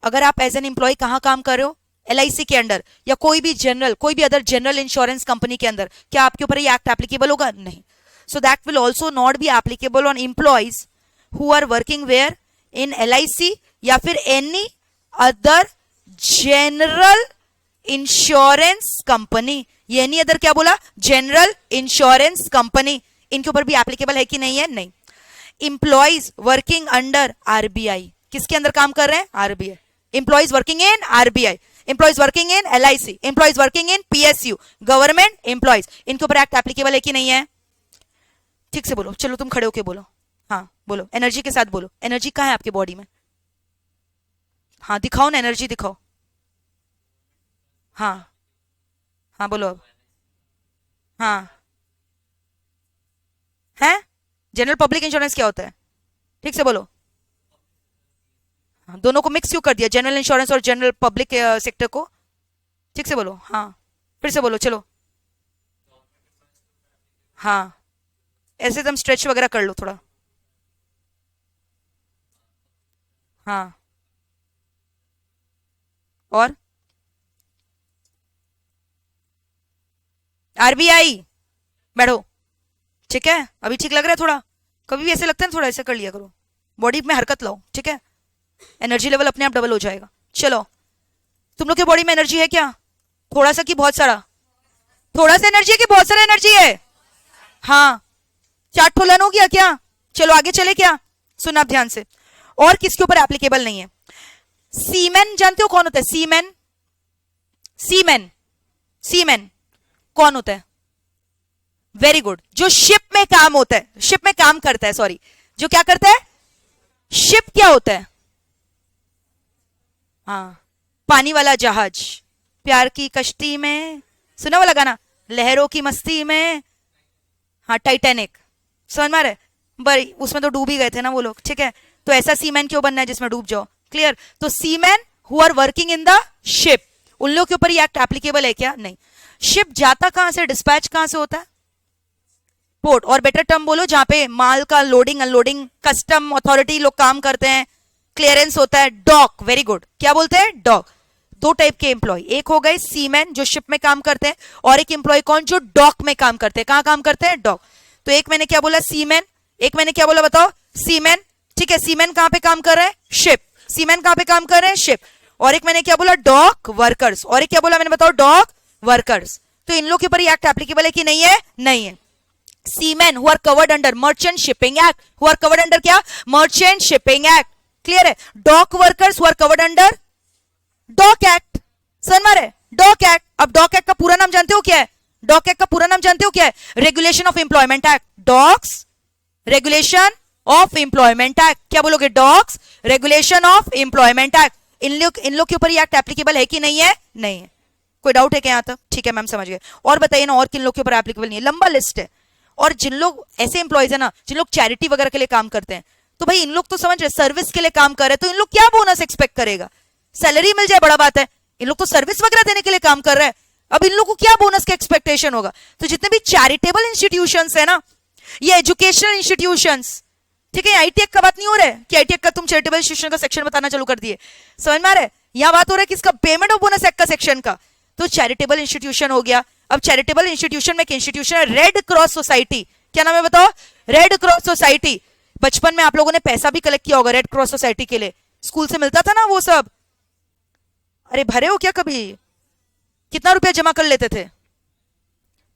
अगर आप एज एन एम्प्लॉय कहां काम कर रहे हो? एलआईसी के अंडर, या कोई भी जनरल, कोई भी अदर जनरल इंश्योरेंस कंपनी के अंदर, क्या आपके ऊपर ये एक्ट एप्लीकेबल होगा? नहीं। So that will also not be applicable on employees who are working where? In LIC या फिर any other general insurance company. ये एनी अदर क्या बोला? General insurance company. इनके ऊपर भी एप्लीकेबल है कि नहीं है? नहीं। एम्प्लॉइज वर्किंग अंडर आरबीआई, किसके अंदर काम कर रहे हैं? RBI. Employees working in RBI, employees working in LIC, employees working in PSU, government employees, इनके ऊपर एक्ट एप्लीकेबल है कि नहीं है? ठीक से बोलो, चलो तुम खड़े होके बोलो, हाँ बोलो, एनर्जी के साथ बोलो। एनर्जी कहाँ है आपके बॉडी में? हाँ दिखाओ ना, एनर्जी दिखाओ। हाँ हाँ बोलो अब। हाँ है, जनरल पब्लिक इंश्योरेंस क्या होता है? ठीक से बोलो। हाँ, दोनों को मिक्स क्यों कर दिया, जनरल इंश्योरेंस और जनरल पब्लिक सेक्टर को? ठीक से बोलो। हाँ फिर से बोलो, चलो। हाँ ऐसे एकदम स्ट्रेच वगैरह कर लो थोड़ा। हाँ और आरबीआई, बैठो। ठीक है, अभी ठीक लग रहा है थोड़ा? कभी भी ऐसे लगता है ना, थोड़ा ऐसे कर लिया करो, बॉडी में हरकत लाओ, ठीक है? एनर्जी लेवल अपने आप डबल हो जाएगा। चलो, तुम लोग के बॉडी में एनर्जी है क्या? थोड़ा सा कि बहुत सारा? थोड़ा सा एनर्जी है कि बहुत सारा एनर्जी है? हाँ, चार ठोलन हो गया क्या? चलो आगे चले क्या? सुना आप ध्यान से। और किसके ऊपर एप्लीकेबल नहीं है? सीमेन जानते हो कौन होता है? सीमेन, सीमेन, सीमेन कौन होता है? वेरी गुड, जो शिप में काम होता है, शिप में काम करता है, सॉरी, जो क्या करता है? शिप क्या होता है? हाँ, पानी वाला जहाज। प्यार की कश्ती में, सुना वाला गाना, लहरों की मस्ती में। हाँ, टाइटैनिक, समझ में आ रहा है? बड़ी उसमें तो डूब ही गए थे ना वो लोग, ठीक है? तो ऐसा सीमैन क्यों बनना है जिसमें डूब जाओ? क्लियर? तो seamen who are working in the ship, उन लोगों के ऊपर ये एक्ट एप्लीकेबल है क्या? नहीं। शिप जाता कहां से, डिस्पैच कहां से होता है? पोर्ट। और बेटर टर्म बोलो जहां पे माल का लोडिंग अनलोडिंग कस्टम अथॉरिटी लोग काम करते हैं, क्लियरेंस होता है, डॉक। वेरी गुड, क्या बोलते हैं? डॉक। दो टाइप के एम्प्लॉय, एक हो गए सीमैन जो शिप में काम करते हैं, और एक एम्प्लॉय कौन? जो डॉक में काम करते हैं। कहां काम करते हैं? डॉक। तो एक मैंने क्या बोला? सीमैन। एक मैंने क्या बोला बताओ? सीमैन। ठीक है, सीमैन कहां पे काम कर रहे हैं? शिप। सीमैन कहां पे काम कर रहे हैं? शिप। और एक मैंने क्या बोला? Dock workers. और एक क्या बोला मैंने बताओ? Dock workers. तो इन लोग के ऊपर ये एक्ट एप्लीकेबल है कि नहीं है? नहीं है। Seaman who are covered under merchant shipping act, who are covered under क्या? Merchant shipping act. क्लियर है? Dock workers who are covered under dock act. समझ में आ रहा है? Dock act. अब डॉक एक्ट का पूरा नाम जानते हो क्या है? डॉक एक्ट का पूरा नाम जानते हो क्या है? Regulation of employment act. Docks regulation of employment act. क्या बोलोगे? Docks regulation of employment act. इन लोग के ऊपर ये एक्ट एप्लीकेबल है कि नहीं है? नहीं है। कोई डाउट है क्या यहां तक? ठीक है मैम, समझ गए। और बताइए ना, और किन लोग के ऊपर एप्लीकेबल नहीं है? लंबा लिस्ट है। और जिन लोग ऐसे एम्प्लॉयज है ना, जिन लोग चैरिटी वगैरह के लिए काम करते हैं, तो भाई इन लोग तो समझ रहे सर्विस के लिए काम कर रहे हैं, तो इन लोग क्या बोनस एक्सपेक्ट करेगा? सैलरी मिल जाए बड़ा बात है, इन लोग तो सर्विस वगैरह देने के लिए काम कर रहे हैं, अब इन लोग को क्या बोनस का एक्सपेक्टेशन होगा? तो जितने भी चैरिटेबल इंस्टीट्यूशंस है ना, ये एजुकेशनल इंस्टीट्यूशंस, ठीक है, आईटीएक का बात नहीं हो रहा है कि आईटीएक का तुम चैरिटेबल इंस्टीट्यूशन का सेक्शन बताना चालू कर दिए। समझ में आ रहा है? यहां बात हो रहा है किसका? पेमेंट ऑफ बोनस एक्ट का सेक्शन का। तो चैरिटेबल इंस्टीट्यूशन हो गया। अब चैरिटेबल इंस्टीट्यूशन में एक इंस्टीट्यूशन है रेड क्रॉस सोसाइटी। क्या नाम है बताओ? Red cross society. बचपन में आप लोगों ने पैसा भी कलेक्ट किया होगा रेड क्रॉस सोसाइटी के लिए, स्कूल से मिलता था ना वो सब। अरे भरे हो क्या कभी? कितना रुपया जमा कर लेते थे?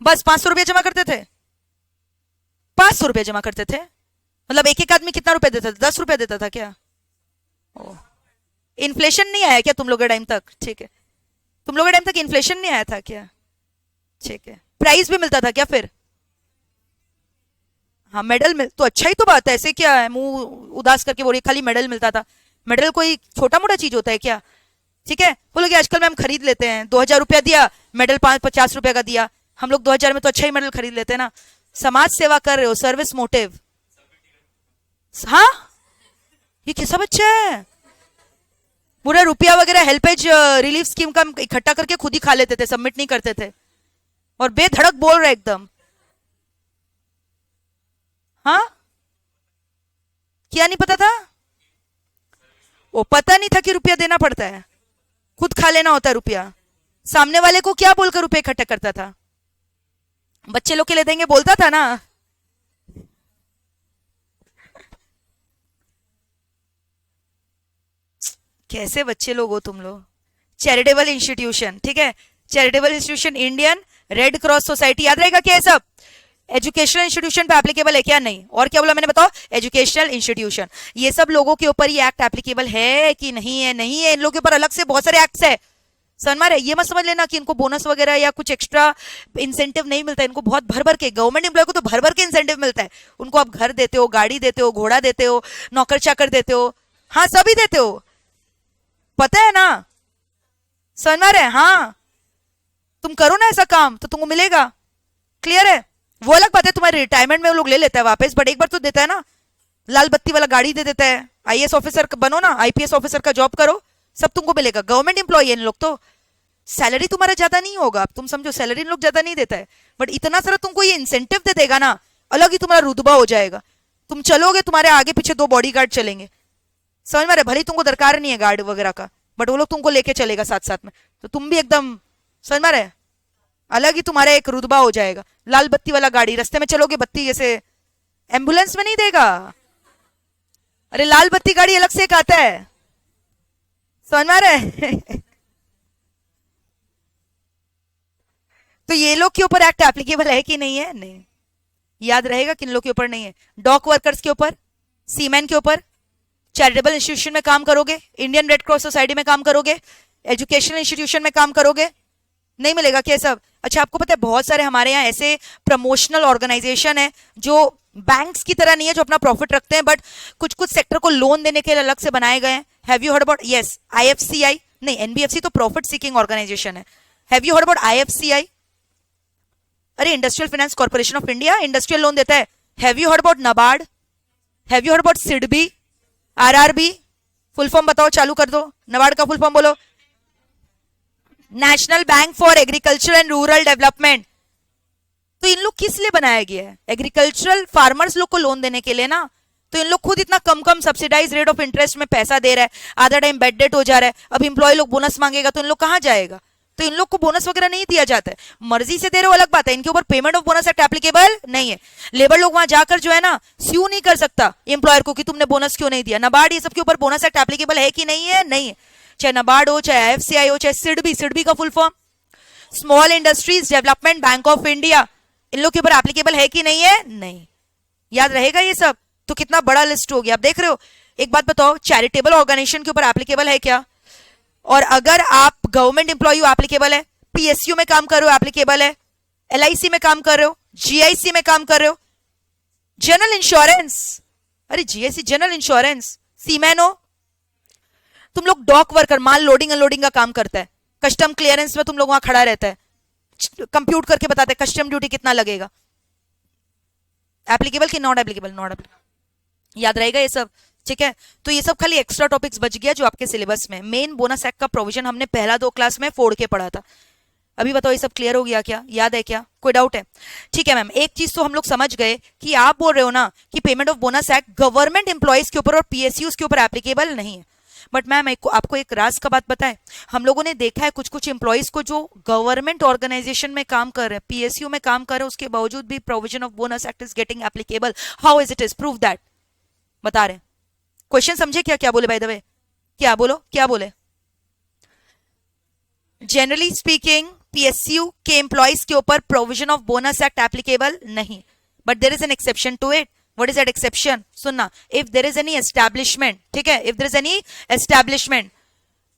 बस 500 रुपया जमा करते थे? 500 रुपया जमा करते थे? मतलब एक एक आदमी कितना रुपया देता था? 10 रुपया देता था क्या? ओ, इन्फ्लेशन नहीं आया क्या तुम लोग के टाइम तक? ठीक है, तुम लोग के टाइम तक इन्फ्लेशन नहीं आया था क्या? ठीक है, प्राइज भी मिलता था क्या फिर? हाँ, मेडल मिल तो अच्छा ही तो बात है, ऐसे क्या है मुंह उदास करके बोल रही खाली मेडल मिलता था? मेडल कोई छोटा मोटा चीज होता है क्या? ठीक है, बोलोगे आजकल में हम खरीद लेते हैं, 2000 रुपया दिया मेडल 50 रुपया का दिया। हम लोग 2000 में तो अच्छा ही मेडल खरीद लेते हैं ना। समाज सेवा कर रहे हो, सर्विस मोटिव। हाँ, ये कैसा बच्चा है? पूरा रुपया वगैरह हेल्पेज रिलीफ स्कीम का इकट्ठा करके खुद ही खा लेते थे, सबमिट नहीं करते थे, और बेधड़क बोल रहे एकदम। हाँ, क्या नहीं पता था? वो पता नहीं था कि रुपया देना पड़ता है, खुद खा लेना होता है रुपया। सामने वाले को क्या बोलकर रुपया इकट्ठा करता था? बच्चे लोग के लिए देंगे बोलता था ना। कैसे बच्चे लोग हो तुम लोग? चैरिटेबल इंस्टीट्यूशन, ठीक है, charitable institution Indian red cross society, याद रहेगा क्या? ये सब एजुकेशनल इंस्टीट्यूशन पे एप्लीकेबल है क्या? नहीं। और क्या बोला मैंने बताओ? Educational institution. ये सब लोगों के ऊपर ये एक्ट एप्लीकेबल है कि नहीं है? नहीं है। इन लोगों के ऊपर अलग से बहुत सारे एक्ट्स है। समझ में? ये मत समझ लेना कि इनको बोनस वगैरह या कुछ एक्स्ट्रा इंसेंटिव नहीं मिलता है। इनको बहुत भर भर के, गवर्नमेंट एम्प्लॉय को तो भर भर के इंसेंटिव मिलता है। उनको आप घर देते हो, गाड़ी देते हो, घोड़ा देते हो, नौकर चाकर देते हो, हाँ सभी देते हो, पता है ना? समझ में? हाँ, तुम करो ना ऐसा काम तो तुमको मिलेगा। क्लियर है? वो अलग बात है, तुम्हारे रिटायरमेंट में वो लोग ले लेता है वापस, बट एक बार तो देता है ना, लाल बत्ती वाला गाड़ी दे देता है, आईएएस ऑफिसर बनो ना, आईपीएस ऑफिसर का जॉब करो, सब तुमको मिलेगा। गवर्नमेंट एम्प्लॉय है इन लोग तो, सैलरी तुम्हारा ज्यादा नहीं होगा, तुम समझो सैलरी इन लोग ज्यादा नहीं देता है, बट इतना सारा तुमको ये इंसेंटिव दे देगा ना, अलग ही तुम्हारा रुतबा हो जाएगा। तुम चलोगे, तुम्हारे आगे पीछे 2 बॉडीगार्ड चलेंगे, समझ में आ रहा है? भले तुमको दरकार नहीं है गार्ड वगैरह का, बट वो लोग तुमको लेके चलेगा साथ साथ में, तो तुम भी एकदम, समझ में आ रहा है, अलग ही तुम्हारा एक रुतबा हो जाएगा। लाल बत्ती वाला गाड़ी, रास्ते में चलोगे बत्ती जैसे एम्बुलेंस में नहीं देगा, अरे लाल बत्ती गाड़ी अलग से एक आता है, समझ में आ रहा है? तो ये लोग के ऊपर एक्ट एप्लीकेबल है कि नहीं है? नहीं, याद रहेगा किन लोग के ऊपर नहीं है। डॉक वर्कर्स के ऊपर, सीमैन के ऊपर, चैरिटेबल इंस्टीट्यूशन में काम करोगे, इंडियन रेड क्रॉस सोसाइटी में काम करोगे, एजुकेशनल इंस्टीट्यूशन में काम करोगे, नहीं मिलेगा क्या सब? अच्छा, आपको पता है बहुत सारे हमारे यहाँ ऐसे प्रमोशनल ऑर्गेनाइजेशन है जो बैंक्स की तरह नहीं है, जो अपना प्रॉफिट रखते हैं, बट कुछ कुछ सेक्टर को लोन देने के लिए अलग से बनाए गए हैं। Have you heard about? Yes, IFCI, नहीं एनबीएफसी तो प्रॉफिट सीकिंग ऑर्गेनाइजेशन है। Have you heard about IFCI? अरे industrial finance corporation of India industrial loan देता है। Have you heard about NABARD? Have you heard about SIDBI, RRB? Full form बताओ, चालू कर दो, नबार्ड का फुल फॉर्म बोलो। National bank for agriculture and rural development. तो इन लोग किस लिए बनाया गया है? एग्रीकल्चरल फार्मर्स लोग को लोन देने के लिए ना। तो इन लोग खुद इतना कम कम सब्सिडाइज रेट ऑफ इंटरेस्ट में पैसा दे रहा है, आधा टाइम बेड डेट हो जा रहा है। अब एम्प्लॉय लोग बोनस मांगेगा तो इन लोग कहां जाएगा? तो इन लोग को बोनस वगैरह नहीं दिया जाता है, मर्जी से दे रहे हो अलग बात है, इनके ऊपर payment of bonus act applicable नहीं है। लेबर लोग वहां जाकर जो है ना स्यू नहीं कर सकता एम्प्लॉयर को कि तुमने बोनस क्यों नहीं दिया। नबार्ड ये सब के ऊपर बोनस एक्ट एप्लीकेबल है कि नहीं है? नहीं है। चाहे नबार्ड हो, चाहे आईएफसीआई हो, चाहे सिडबी, सिडबी का full form small industries development bank of India, इन लोग के ऊपर एप्लीकेबल है कि नहीं है? नहीं। याद रहेगा ये सब? तो कितना बड़ा लिस्ट हो गया, आप देख रहे हो। एक बात बताओ, चैरिटेबल ऑर्गेनाइजेशन के ऊपर एप्लीकेबल है क्या? और अगर आप गवर्नमेंट एम्प्लॉय हो एप्लीकेबल है, पीएसयू में काम कर रहे हो एप्लीकेबल है, एलआईसी में काम कर रहे हो, जीआईसी में काम कर रहे हो, जनरल इंश्योरेंस, अरे जीआईसी जनरल इंश्योरेंस, सीमैन हो तुम लोग, डॉक वर्कर, माल लोडिंग अनलोडिंग का काम करता है, कस्टम क्लियरेंस में तुम लोग वहां खड़ा रहता है, कंप्यूट करके बताते हैं कस्टम ड्यूटी कितना लगेगा। एप्लीकेबल कि नॉट एप्लीकेबल? Not applicable. याद रहेगा ये सब, ठीक है। तो ये सब खाली एक्स्ट्रा टॉपिक्स बच गया जो आपके सिलेबस में। मेन बोनस एक्ट का प्रोविजन हमने पहला 2 क्लास में फोड़ के पढ़ा था। अभी बताओ ये सब क्लियर हो गया क्या? याद है क्या? कोई डाउट है? ठीक है मैम, एक चीज तो हम लोग समझ गए कि आप बोल रहे हो ना कि payment of bonus act government employees के ऊपर और पीएसयूज के ऊपर एप्लीकेबल नहीं है। बट मैम आपको एक राज का बात पता है, हम लोगों ने देखा है कुछ कुछ एम्प्लॉयज को जो गवर्नमेंट ऑर्गेनाइजेशन में काम कर रहे हैं, पीएसयू में काम कर रहे हैं, उसके बावजूद भी provision of bonus act is getting applicable. How is it? Is prove that, बता रहे हैं। क्वेश्चन समझे क्या? क्या बोले बाय द वे? क्या बोलो, क्या बोले? जनरली स्पीकिंग पीएसयू के एम्प्लॉयज के ऊपर provision of bonus act applicable नहीं, but there is an exception to it. What is that exception? सुनना, if there is any establishment, ठीक है, if there is any establishment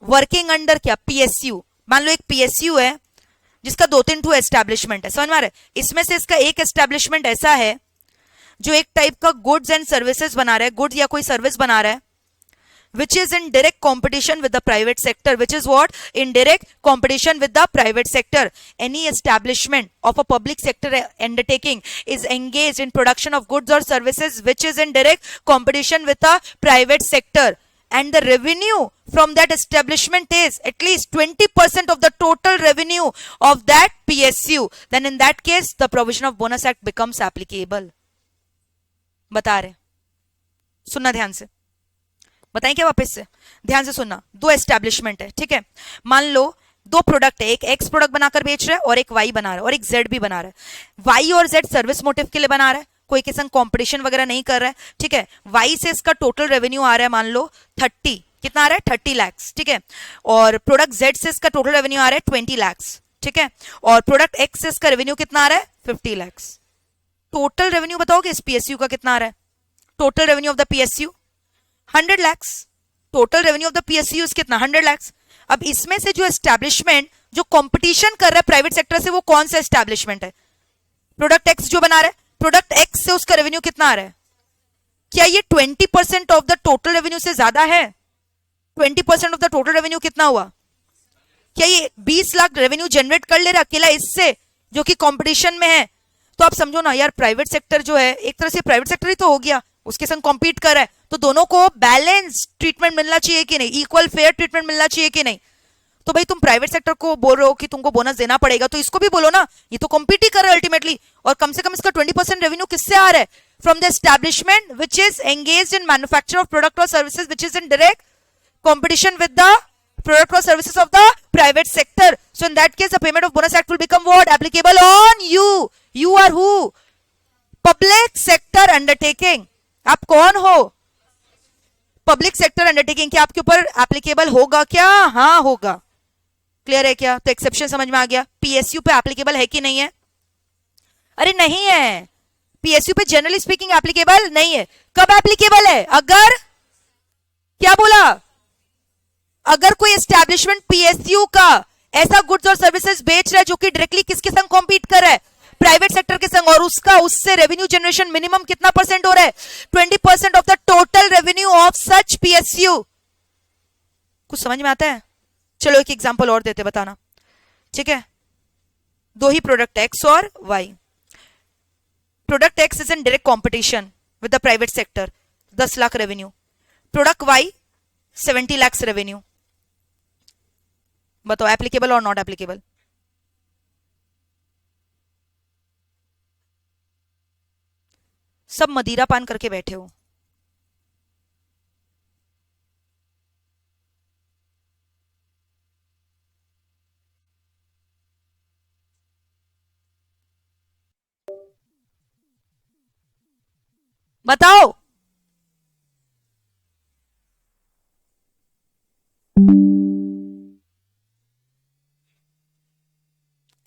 working under क्या? PSU। मान लो एक PSU है जिसका 2-3 ठो एस्टैब्लिशमेंट है, समझ में आ रहा है? इसमें से इसका एक एस्टैब्लिशमेंट ऐसा है जो एक टाइप का गुड्स एंड सर्विसेज बना रहा है, गुड्स या कोई सर्विस बना रहा है, which is in direct competition with the private sector, which is what? In direct competition with the private sector. Any establishment of a public sector undertaking is engaged in production of goods or services which is in direct competition with the private sector, and the revenue from that establishment is at least 20% of the total revenue of that PSU, then in that case the provision of bonus act becomes applicable। बता रहे, सुनना ध्यान से, बताएं क्या वापस से? ध्यान से सुनना। 2 एस्टैब्लिशमेंट है, ठीक है, मान लो 2 प्रोडक्ट है, एक एक्स प्रोडक्ट बनाकर बेच रहा है और एक वाई बना रहा है और एक जेड भी बना रहा है। वाई और जेड सर्विस मोटिव के लिए बना रहा है, कोई के संग कंपटीशन वगैरह नहीं कर रहा है, ठीक है। वाई से इसका टोटल रेवेन्यू आ रहा है मान लो 30, कितना आ रहा है? 30 लाख, ठीक है। और प्रोडक्ट जेड से इसका टोटल रेवेन्यू आ रहा है 20 लाख, ठीक है। और प्रोडक्ट एक्स से इसका रेवेन्यू कितना आ रहा है? 50 लाख। टोटल रेवेन्यू बताओगे इस पीएसयू का कितना आ रहा है? Total revenue of the PSU 100 lakh. Total revenue of the PSU कितना? 100 लाख। अब इसमें से जो एस्टैब्लिशमेंट जो कंपटीशन कर रहा है प्राइवेट सेक्टर से, वो कौन सा एस्टैब्लिशमेंट है? प्रोडक्ट एक्स जो बना रहा है, प्रोडक्ट एक्स से उसका रेवेन्यू कितना आ रहा है? क्या ये 20% ऑफ द टोटल रेवेन्यू से ज्यादा है? 20% ऑफ द टोटल रेवेन्यू कितना हुआ? क्या ये 20 लाख रेवेन्यू जनरेट कर ले रहा अकेला इससे जो कि कंपटीशन में है? तो आप समझो ना यार, प्राइवेट सेक्टर जो है एक तरह से प्राइवेट सेक्टर ही तो हो गया, उसके संग कॉम्पीट कर रहा है, तो दोनों को बैलेंस ट्रीटमेंट मिलना चाहिए कि नहीं, इक्वल फेयर ट्रीटमेंट मिलना चाहिए कि नहीं। तो भाई तुम प्राइवेट सेक्टर को बोल रहे हो कि तुमको बोनस देना पड़ेगा, तो इसको भी बोलो ना, ये तो कॉम्पीट ही कर रहा है अल्टीमेटली। और कम से कम इसका 20% रेवेन्यू किससे आ रहा है? From the establishment which is engaged in manufacture of product और services which is in direct competition with the product or services of the private sector. So in that case, the payment of bonus act will become what? Applicable on you. You are who? Public sector undertaking. आप कौन हो? Public sector undertaking. क्या आपके ऊपर applicable होगा क्या? हाँ होगा। क्लियर है क्या? तो एक्सेप्शन समझ में आ गया। पीएसयू पे एप्लीकेबल है कि नहीं है? अरे नहीं है, पीएसयू पे जनरली स्पीकिंग एप्लीकेबल नहीं है। कब एप्लीकेबल है? अगर, क्या बोला? अगर कोई एस्टैब्लिशमेंट पीएसयू का ऐसा गुड्स और सर्विसेज बेच रहा है जो कि डायरेक्टली किसके संग कॉम्पीट कर रहा है? प्राइवेट सेक्टर के संग, और उससे रेवेन्यू जनरेशन मिनिमम कितना परसेंट हो रहा है? 20% of the total revenue of such PSU. कुछ समझ में आता है? चलो एक एग्जांपल और देते, बताना। ठीक है, दो ही प्रोडक्ट एक्स और Y. Product X is in direct competition with the private sector, 10 lakh revenue. Product Y 70 lakh revenue. बताओ एप्लीकेबल और नॉट एप्लीकेबल? सब मदिरा पान करके बैठे हो। बताओ।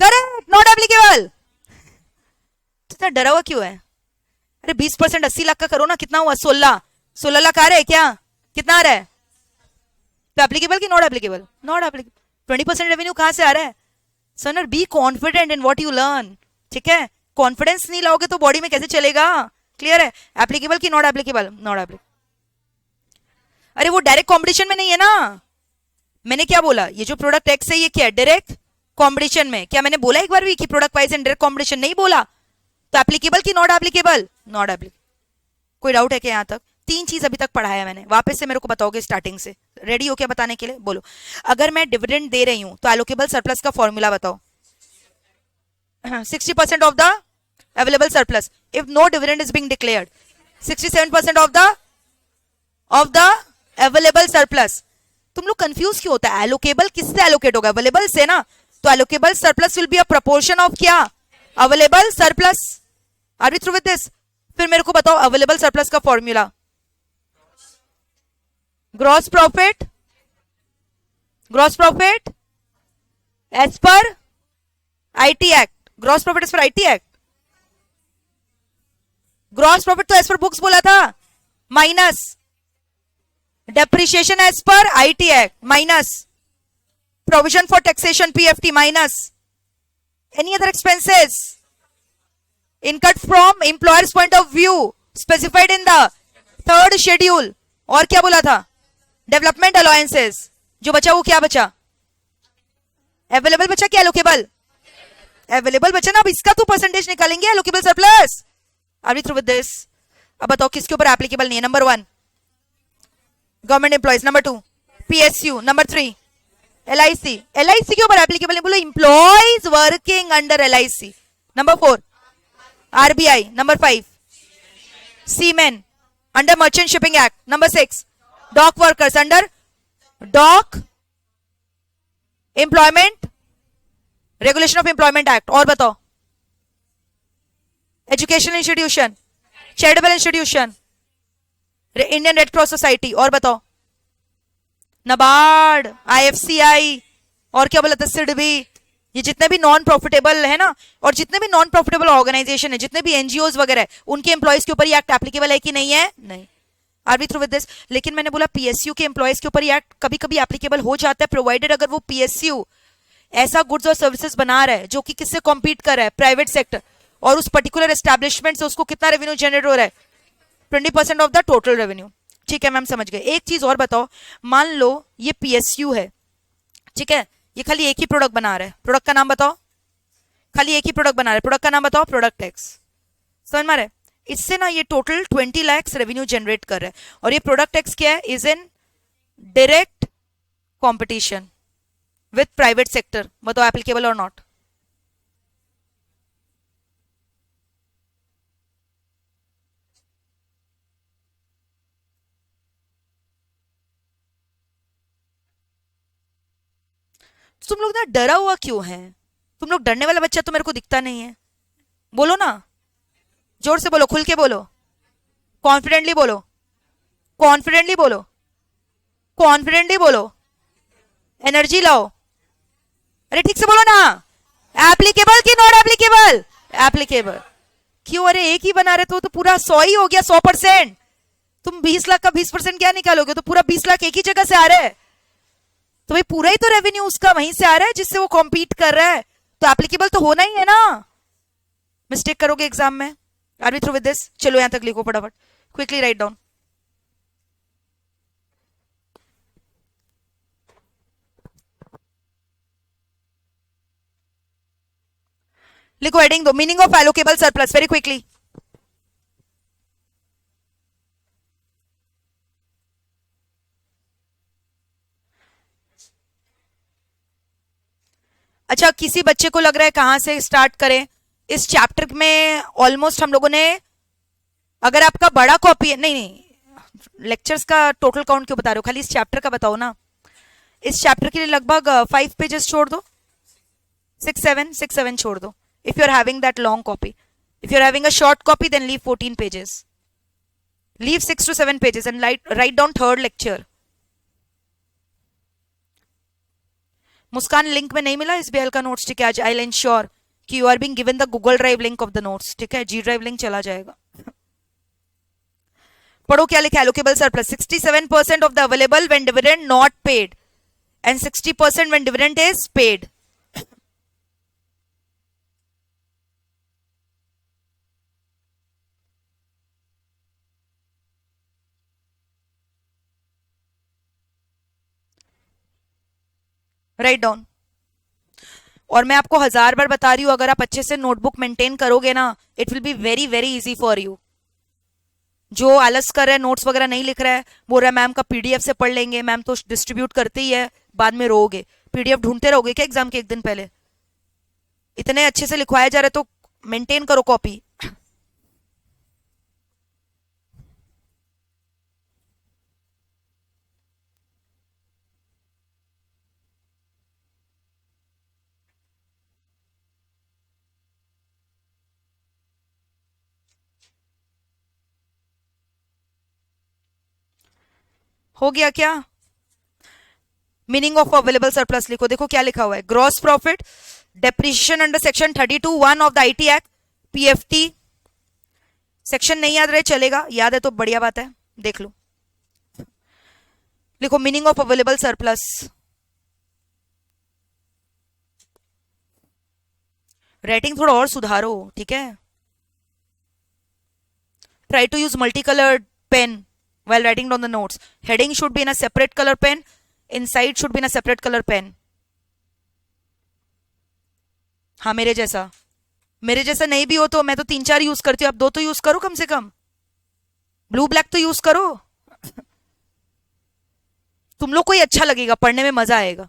Correct, not applicable. इतना डरा हुआ क्यों है? अरे 20% 80 लाख का करो ना, कितना हुआ? 16 लाख आ रहा है क्या? कितना आ रहा है? तो एप्लीकेबल कि not applicable? Not applicable. 20% revenue कहां से आ रहा है? Sooner be confident in what you learn. ठीक है, कॉन्फिडेंस नहीं लाओगे तो बॉडी में कैसे चलेगा? क्लियर है? एप्लीकेबल कि नॉट एप्लीकेबल? Not applicable. अरे वो डायरेक्ट कॉम्पिटिशन में नहीं है ना। मैंने क्या बोला? ये जो प्रोडक्ट एक्स है ये क्या है? डायरेक्ट कॉम्पिटिशन में। क्या मैंने बोला एक बार भी कि product wise and direct competition? नहीं बोला। तो एप्लीकेबल कि नॉट एप्लीकेबल? Not applicable. कोई डाउट है क्या? यहां तक 3 चीज अभी तक पढ़ाया मैंने, वापस से मेरे को बताओगे स्टार्टिंग से। रेडी हो क्या बताने के लिए? बोलो। अगर मैं डिविडेंड दे रही हूं तो एलोकेबल सरप्लस का फॉर्मूला बताओ। 60% of the available surplus if no dividend is being declared. 67% of the available surplus. तुम लोग कंफ्यूज क्यों होता है? एलोकेबल किससे एलोकेट होगा? अवेलेबल से ना। तो allocable surplus will be a proportion of क्या? Available surplus. Are we through with this? फिर मेरे को बताओ अवेलेबल सरप्लस का formula. Gross profit as per IT act. Gross profit as per IT act. Gross profit तो as per books बोला था, minus depreciation as per IT act, minus provision for taxation PFT, minus any other expenses incurred from employer's point of view specified in the 3rd schedule। और क्या बोला था? Development allowances. जो बचा वो क्या बचा? अवेलेबल बचा क्या एलोकेबल? अवेलेबल बचा ना। अब इसका तो परसेंटेज निकालेंगे allocable surplus. Are we through with this? अब बताओ किसके ऊपर एप्लीकेबल नहीं है? Number 1 government employees, number 2 PSU, number 3 LIC. LIC के ऊपर एप्लीकेबल नहीं, बोलो employees working under LIC. Number 4 RBI. Number 5 seamen under merchant shipping act. Number 6 dock workers under dock employment regulation of employment act. और बताओ educational institution, charitable institution, Indian red cross society. और बताओ NABARD, IFCI, और क्या बोला था? सिडबी। ये जितने भी नॉन प्रॉफिटेबल है ना, और जितने भी नॉन प्रॉफिटेबल ऑर्गेनाइजेशन है, जितने भी एनजीओज वगैरह है, उनके एम्प्लॉयज के ऊपर ये एक्ट एप्लीकेबल है कि नहीं है? नहीं। Are we through with this? लेकिन मैंने बोला पीएसयू के एम्प्लॉयज के ऊपर ये एक्ट कभी कभी एप्लीकेबल हो जाता है, प्रोवाइडेड अगर वो पीएसयू ऐसा गुड्स और सर्विसेज बना रहा है जो कि किससे कॉम्पीट कर रहा है? Private sector. और उस पर्टिकुलर एस्टैब्लिशमेंट से उसको कितना रेवेन्यू जनरेट हो रहा है? 20% ऑफ द टोटल रेवेन्यू। ठीक है मैम, समझ गए। एक चीज और बताओ, मान लो ये पीएसयू है, ठीक है, ये खाली एक ही प्रोडक्ट बना रहा है, प्रोडक्ट का नाम बताओ। खाली एक ही प्रोडक्ट बना रहे, प्रोडक्ट का नाम बताओ, प्रोडक्ट एक्स। समझ में आ रहा है? इससे ना ये टोटल 20 लाख रेवेन्यू जनरेट कर रहा है, और ये प्रोडक्ट एक्स क्या है, is in direct competition with private sector. बताओ एप्लीकेबल और नॉट? तुम लोग ना डरा हुआ क्यों है? तुम लोग डरने वाला बच्चा तो मेरे को दिखता नहीं है। बोलो ना, जोर से बोलो, खुल के बोलो, कॉन्फिडेंटली बोलो, कॉन्फिडेंटली बोलो, कॉन्फिडेंटली बोलो, एनर्जी लाओ। अरे ठीक से बोलो ना, एप्लीकेबल कि नॉट एप्लीकेबल? एप्लीकेबल। क्यों? अरे एक ही बना रहे तो पूरा 100 ही हो गया, 100%। तुम 20 लाख का 20% क्या निकालोगे? तो पूरा 20 लाख एक ही जगह से आ रहा है, तो भाई पूरा ही तो रेवेन्यू उसका वहीं से आ रहा है जिससे वो कॉम्पीट कर रहा है, तो एप्लीकेबल तो होना ही है ना। मिस्टेक करोगे एग्जाम में। Are we through with this? चलो यहां तक लिखो फटाफट, क्विकली राइट डाउन। लिखो हेडिंग दो, meaning of allocable surplus, very quickly. अच्छा, किसी बच्चे को लग रहा है कहां से स्टार्ट करें? इस चैप्टर में ऑलमोस्ट हम लोगों ने, अगर आपका बड़ा कॉपी है, नहीं नहीं, लेक्चर्स का टोटल काउंट क्यों बता रहे हो, खाली इस चैप्टर का बताओ ना। इस चैप्टर के लिए लगभग 5 पेजेस छोड़ दो, 6 7 छोड़ दो, if you're having that long copy. If you're having a short copy, then leave 14 pages. Leave 6 to 7 pages and write down third lecture. Muskan, link में नहीं मिला इस बीएल का नोट्स, ठीक है? आज आई विल इंश्योर कि you are being given the Google drive link of the notes, ठीक है? जी ड्राइव लिंक चला जाएगा। पढ़ो क्या लिखा है, allocable surplus 67% of the available when dividend not paid and 60% when dividend is paid. Write down. और मैं आपको 1000 बार बता रही हूं, अगर आप अच्छे से नोटबुक मेंटेन करोगे ना, it will be very very easy for you. जो आलस कर रहा है, नोट्स वगैरह नहीं लिख रहा है, बोल रहा है मैम का पीडीएफ से पढ़ लेंगे, मैम तो डिस्ट्रीब्यूट करते ही है, बाद में रोगे, पीडीएफ ढूंढते रहोगे क्या एग्जाम के एक दिन पहले? इतने अच्छे से लिखवाया जा रहा है तो मेंटेन करो कॉपी। हो गया क्या? मीनिंग ऑफ अवेलेबल सरप्लस लिखो, देखो क्या लिखा हुआ है, gross profit, depreciation under section 32(1) of the IT act, PFT. Section नहीं याद रहे चलेगा, याद है तो बढ़िया बात है, देख लो। लिखो meaning of available surplus. Writing थोड़ा और सुधारो, ठीक है? Try to use multi coloured pen while writing down the notes. Heading should be in a separate color pen. Inside should be in a separate color pen. हाँ, मेरे जैसा नहीं भी हो तो मैं तो 3 4 यूज करती हूँ, आप 2 तो यूज करो कम से कम, ब्लू ब्लैक तो यूज करो। तुम लोग को ही अच्छा लगेगा, पढ़ने में मजा आएगा।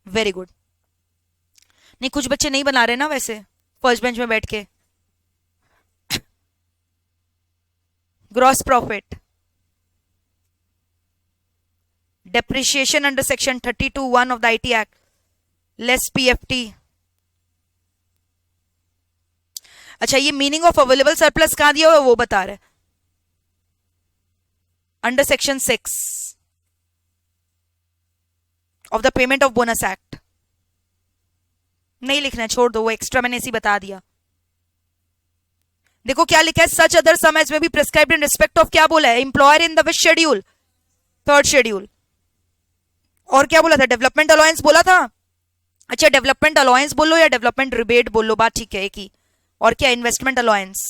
Very good. नहीं, कुछ बच्चे नहीं बना रहे ना वैसे, फर्स्ट बेंच में बैठ के। Gross profit, depreciation under section 32(1) of the IT act, less PFT. अच्छा, ये मीनिंग ऑफ अवेलेबल सरप्लस कहां दिया हुआ है वो बता रहे, under section 6 of the payment of bonus act. नहीं लिखना है, छोड़ दो, वो एक्स्ट्रा मैंने इसी बता दिया। देखो क्या लिखा है, सच अदर सम एज में भी प्रिस्क्राइब्ड इन रिस्पेक्ट ऑफ, क्या बोला है, employer in the which schedule, 3rd schedule. और क्या बोला था, डेवलपमेंट अलाउंस बोला था। अच्छा, डेवलपमेंट अलाउंस बोलो या डेवलपमेंट रिबेट बोलो, बात ठीक है एक ही। और क्या, इन्वेस्टमेंट अलाउंस।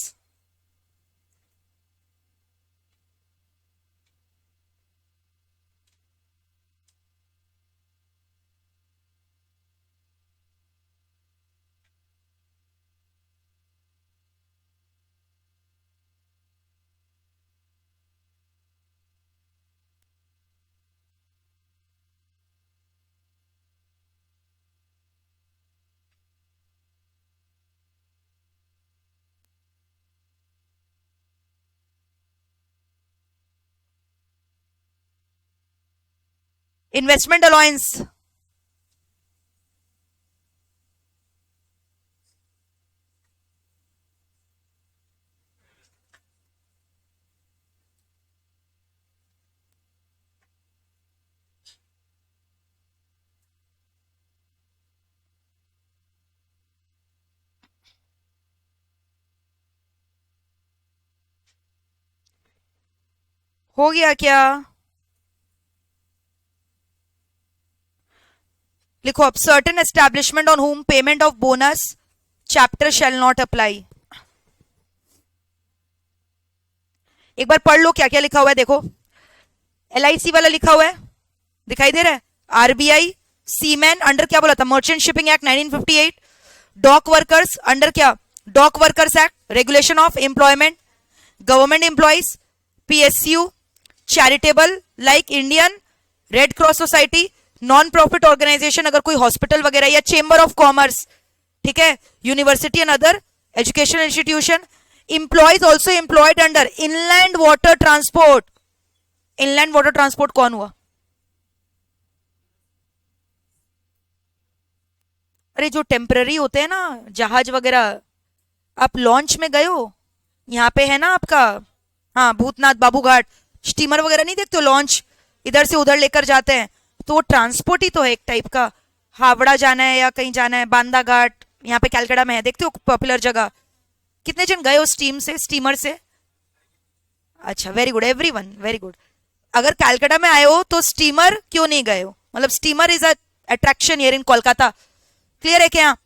इन्वेस्टमेंट अलाउंस, हो गया क्या? लिखो अब, certain establishment on home payment of bonus chapter shall not apply. एक बार पढ़ लो क्या क्या लिखा हुआ है, देखो। LIC वाला लिखा हुआ है, दिखाई दे रहा है। RBI, सीमैन अंडर क्या बोला था, merchant shipping act 1958। Dock workers under क्या, dock workers act, regulation of employment, government employees, PSU, charitable like Indian red cross society, non profit organisation अगर कोई हॉस्पिटल वगैरह, या चेंबर ऑफ कॉमर्स, ठीक है, university and other educational institution. Employees also employed under inland water transport. Inland water transport कौन हुआ? अरे जो टेम्पररी होते हैं ना जहाज वगैरह, आप लॉन्च में गए हो, यहाँ पे है ना आपका, हाँ, भूतनाथ बाबू घाट, स्टीमर वगैरह नहीं देखते हो, लॉन्च इधर से उधर लेकर जाते हैं, तो वो ट्रांसपोर्ट ही तो है एक टाइप का। हावड़ा जाना है या कहीं जाना है, बांदा घाट यहाँ पे कैलकाटा में है, देखते हो पॉपुलर जगह। कितने जन गए हो स्टीम से, स्टीमर से? अच्छा, very good everyone, very good. अगर कैलकाटा में आए हो तो स्टीमर क्यों नहीं गए हो, मतलब steamer is attraction here in Kolkata. Clear है क्या?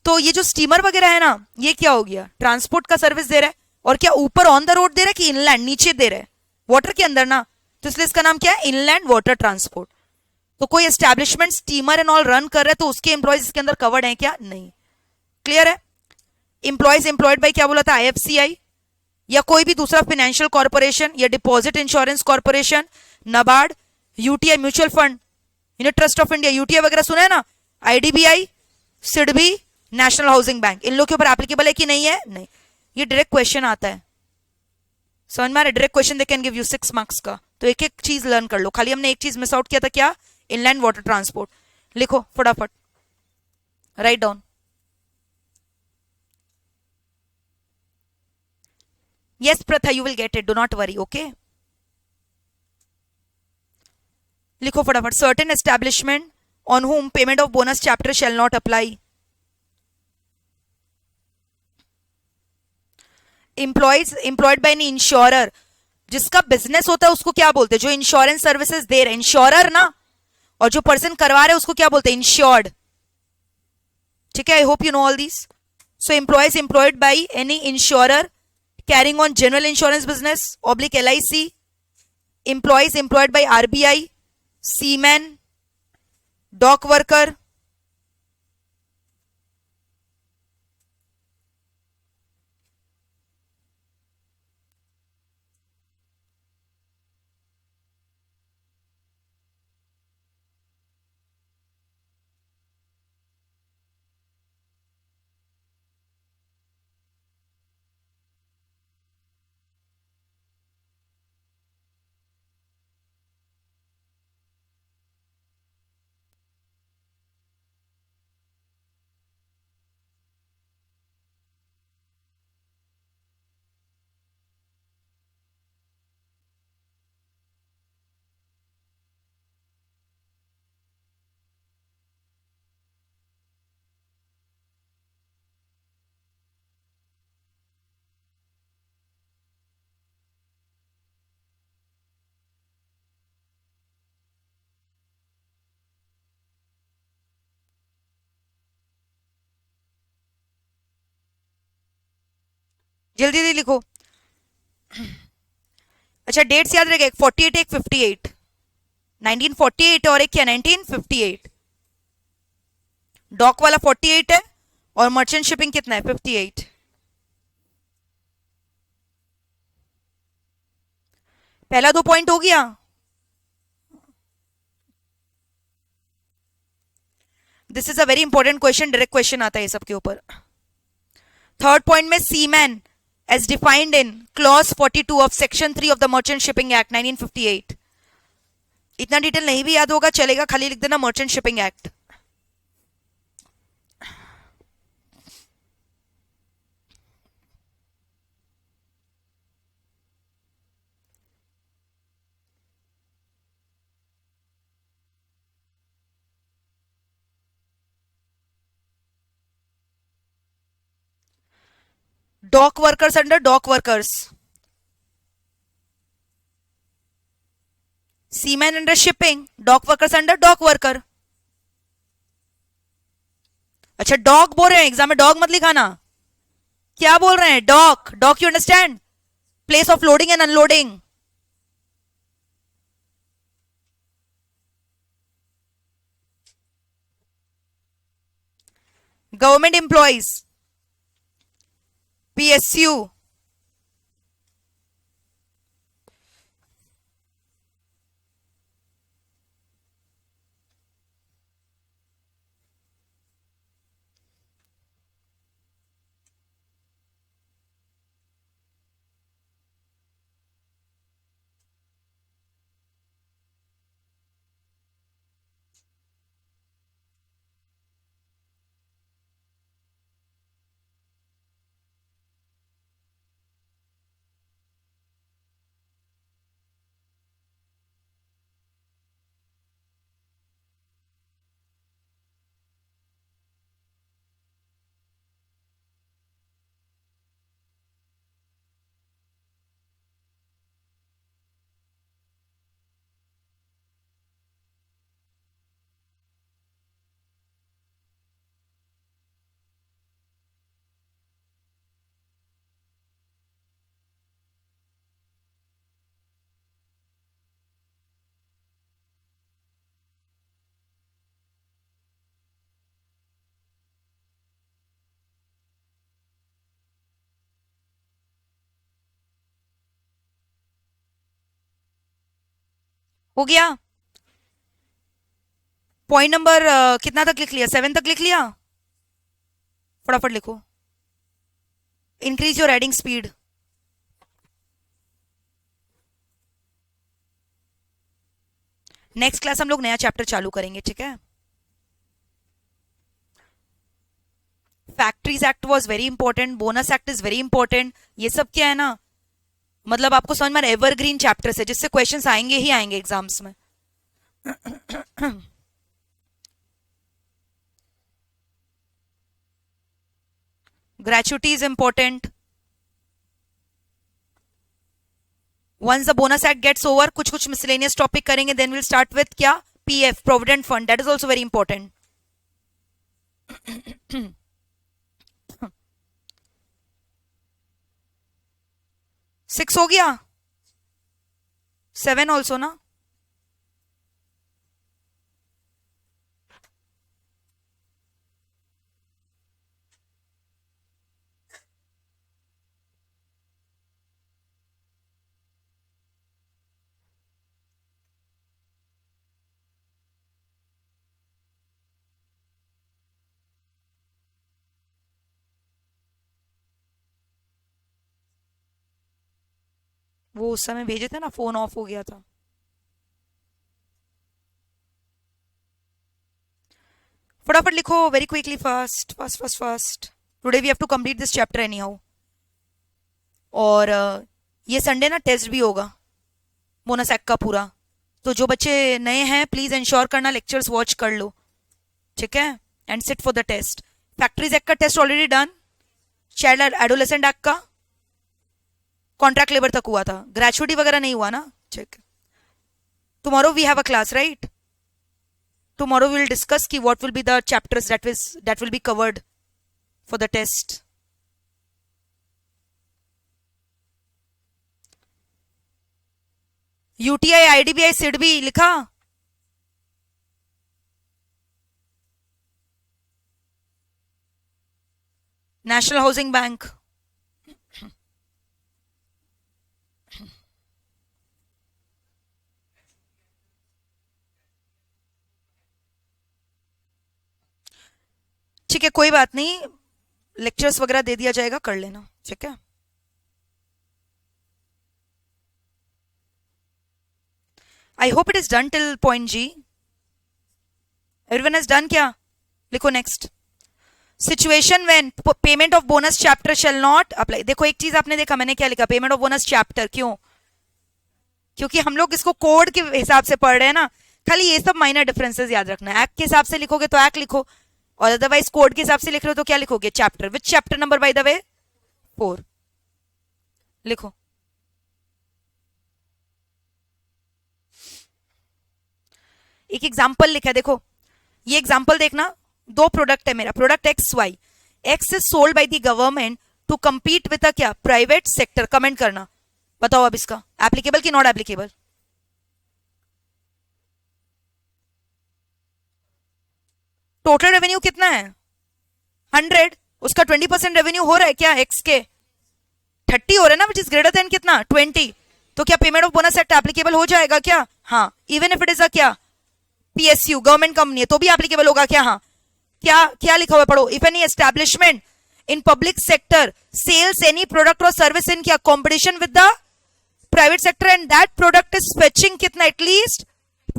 तो ये जो स्टीमर वगैरह है ना, ये क्या हो गया, ट्रांसपोर्ट का सर्विस दे रहा है। और क्या ऊपर ऑन द रोड दे रहा है कि इनलैंड नीचे दे रहा है, वाटर के अंदर ना, तो इसलिए इसका नाम क्या है, इनलैंड वाटर ट्रांसपोर्ट। तो कोई establishment steamer and all run कर रहा है तो उसके एम्प्लॉयज इसके अंदर कवर्ड है क्या? नहीं। क्लियर है? इंप्लॉयज एम्प्लॉयड बाय क्या बोला था, IFCI या कोई भी दूसरा फाइनेंशियल कॉर्पोरेशन या deposit insurance corporation, NABARD, UTI mutual fund, unit trust of India, UTI वगैरह सुना है ना, IDBI, SIDBI, national housing bank, इन लोग के ऊपर एप्लीकेबल है कि नहीं है? नहीं। ये डायरेक्ट क्वेश्चन आता है, समझ में आ रहा है? Direct question they can give you 6 marks का। तो एक एक चीज लर्न कर लो, खाली हमने एक चीज मिस आउट किया था, क्या, इनलैंड वाटर ट्रांसपोर्ट। लिखो फटाफट, write down. Yes, Pratha, you will get it. Do not worry, okay? लिखो फटाफट, certain establishment on whom payment of bonus chapter shall not apply. Employees employed by an insurer, जिसका business होता है उसको क्या बोलते हैं, जो इंश्योरेंस सर्विसेज दे रहे हैं, इंश्योरर ना, और जो पर्सन करवा रहे हैं उसको क्या बोलते हैं, इंश्योर्ड। ठीक है, I hope you know all this. So employees employed by any insurer carrying on general insurance business oblique LIC, employees employed by RBI, seaman, dock worker, जल्दी जल्दी लिखो। अच्छा, डेट्स याद रहेगा, एक 48 एक 58, 1948 और एक क्या 1958। डॉक वाला 48 है और मर्चेंट शिपिंग कितना है, 58। पहला 2 पॉइंट हो गया। This is a very important question, direct question आता है ये सबके ऊपर। थर्ड पॉइंट में seaman as defined in clause 42 of section 3 of the merchant shipping act 1958, इतना डिटेल नहीं भी याद होगा चलेगा, खाली लिख देना merchant shipping act. Dock workers under dock workers, seaman under shipping, dock workers under dock worker. अच्छा डॉग बोल रहे हैं, एग्जाम में डॉग मत लिखाना। क्या बोल रहे हैं? Dock, dock you understand, place of loading and unloading. Government employees, PSU, हो गया। पॉइंट नंबर कितना तक लिख लिया? 7 तक लिख लिया। फटाफट लिखो। Increase your writing speed. Next class हम लोग नया चैप्टर चालू करेंगे, ठीक है। Factories act was very important, bonus act is very important. ये सब क्या है ना, मतलब आपको समझ में एवरग्रीन चैप्टर्स है जिससे क्वेश्चंस आएंगे ही आएंगे एग्जाम्स में। Gratuity is important. Once the bonus act gets over, कुछ कुछ मिसलेनियस टॉपिक करेंगे, देन विल स्टार्ट विथ क्या? PF, provident fund, that is also very important. 6 हो गया, 7 ऑल्सो ना। वो उस समय भेजे थे ना, फोन ऑफ हो गया था। फटाफट लिखो, very quickly, fast fast fast fast. Today we have to complete this chapter anyhow. और ये संडे ना टेस्ट भी होगा बोनस एक्ट का पूरा, तो जो बच्चे नए हैं प्लीज इंश्योर करना लेक्चर्स वॉच कर लो, ठीक है, and sit for the test. Factories act का test already done. Child adolescent act का कॉन्ट्रैक्ट लेबर तक हुआ था, ग्रेचुटी वगैरह नहीं हुआ ना, ठीक। Tomorrow we have a class, right? Tomorrow we will discuss ki what will be the chapters that will be covered for the test. UTI, IDBI, SIDBI लिखा? नेशनल हाउसिंग बैंक, ठीक है, कोई बात नहीं, लेक्चर्स वगैरह दे दिया जाएगा, कर लेना, ठीक है। I hope it is done till point G. Everyone is done क्या? लिखो next. Situation when payment of bonus chapter shall not apply. देखो एक चीज आपने देखा, मैंने क्या लिखा, पेमेंट ऑफ बोनस चैप्टर. क्यों? क्योंकि हम लोग इसको कोड के हिसाब से पढ़ रहे हैं ना. खाली ये सब माइनर डिफरेंसेस याद रखना. एक्ट के हिसाब से लिखोगे तो एक्ट लिखो, और अदरवाइज कोड के हिसाब से लिख रहे हो तो क्या लिखोगे? Chapter. Which chapter number by the way? 4. लिखो. एक एग्जाम्पल लिखा है, देखो ये एग्जाम्पल देखना. दो प्रोडक्ट है मेरा, product X Y. X is sold by the government to compete with a क्या? Private sector. कमेंट करना. बताओ अब इसका एप्लीकेबल कि नॉट एप्लीकेबल? टोटल रेवेन्यू कितना है? 100. उसका 20% रेवेन्यू हो रहा है क्या? एक्स के 30 हो रहा है ना, विच इज ग्रेटर देन कितना? 20. तो क्या payment of bonus act applicable हो जाएगा क्या? हाँ. Even if it is a क्या? पीएसयू, गवर्नमेंट कंपनी है, तो भी एप्लीकेबल होगा क्या? हाँ. क्या क्या लिखा हुआ पढ़ो. If any establishment in public sector sells any product और सर्विस इन क्या? Competition with the private sector and that product is fetching कितना? एटलीस्ट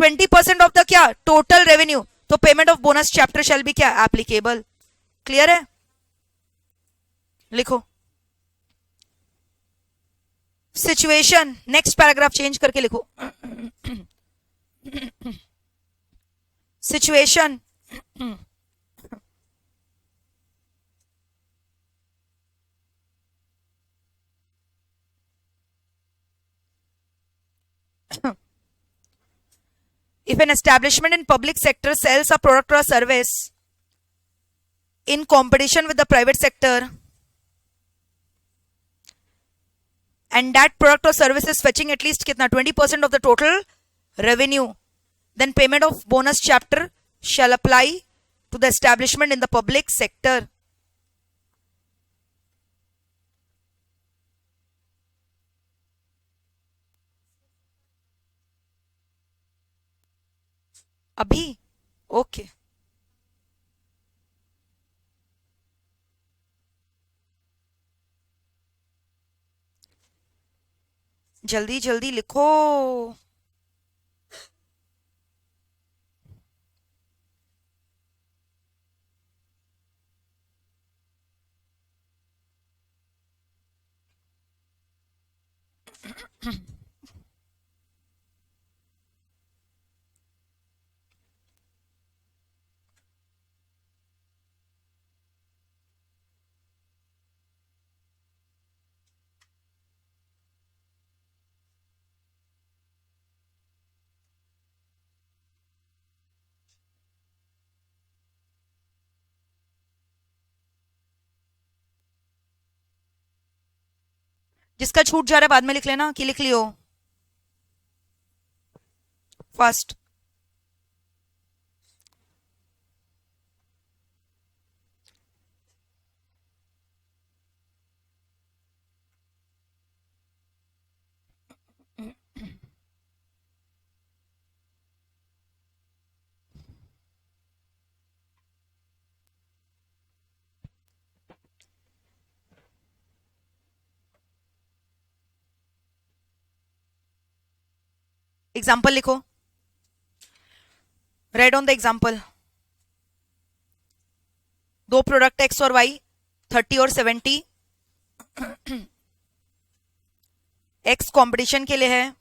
20% ऑफ द क्या? Total revenue. तो payment of bonus chapter shall be क्या? Applicable. Clear है? लिखो. Situation, next paragraph change करके लिखो. Situation. If an establishment in public sector sells a product or a service in competition with the private sector and that product or service is fetching at least kitna 20% of the total revenue, then payment of bonus chapter shall apply to the establishment in the public sector. अभी okay. जल्दी जल्दी लिखो. जिसका छूट जा रहा है बाद में लिख लेना कि लिख लियो फर्स्ट. एग्जाम्पल लिखो. Red on the example. दो प्रोडक्ट एक्स और वाई, 30 और 70. एक्स कंपटीशन के लिए है,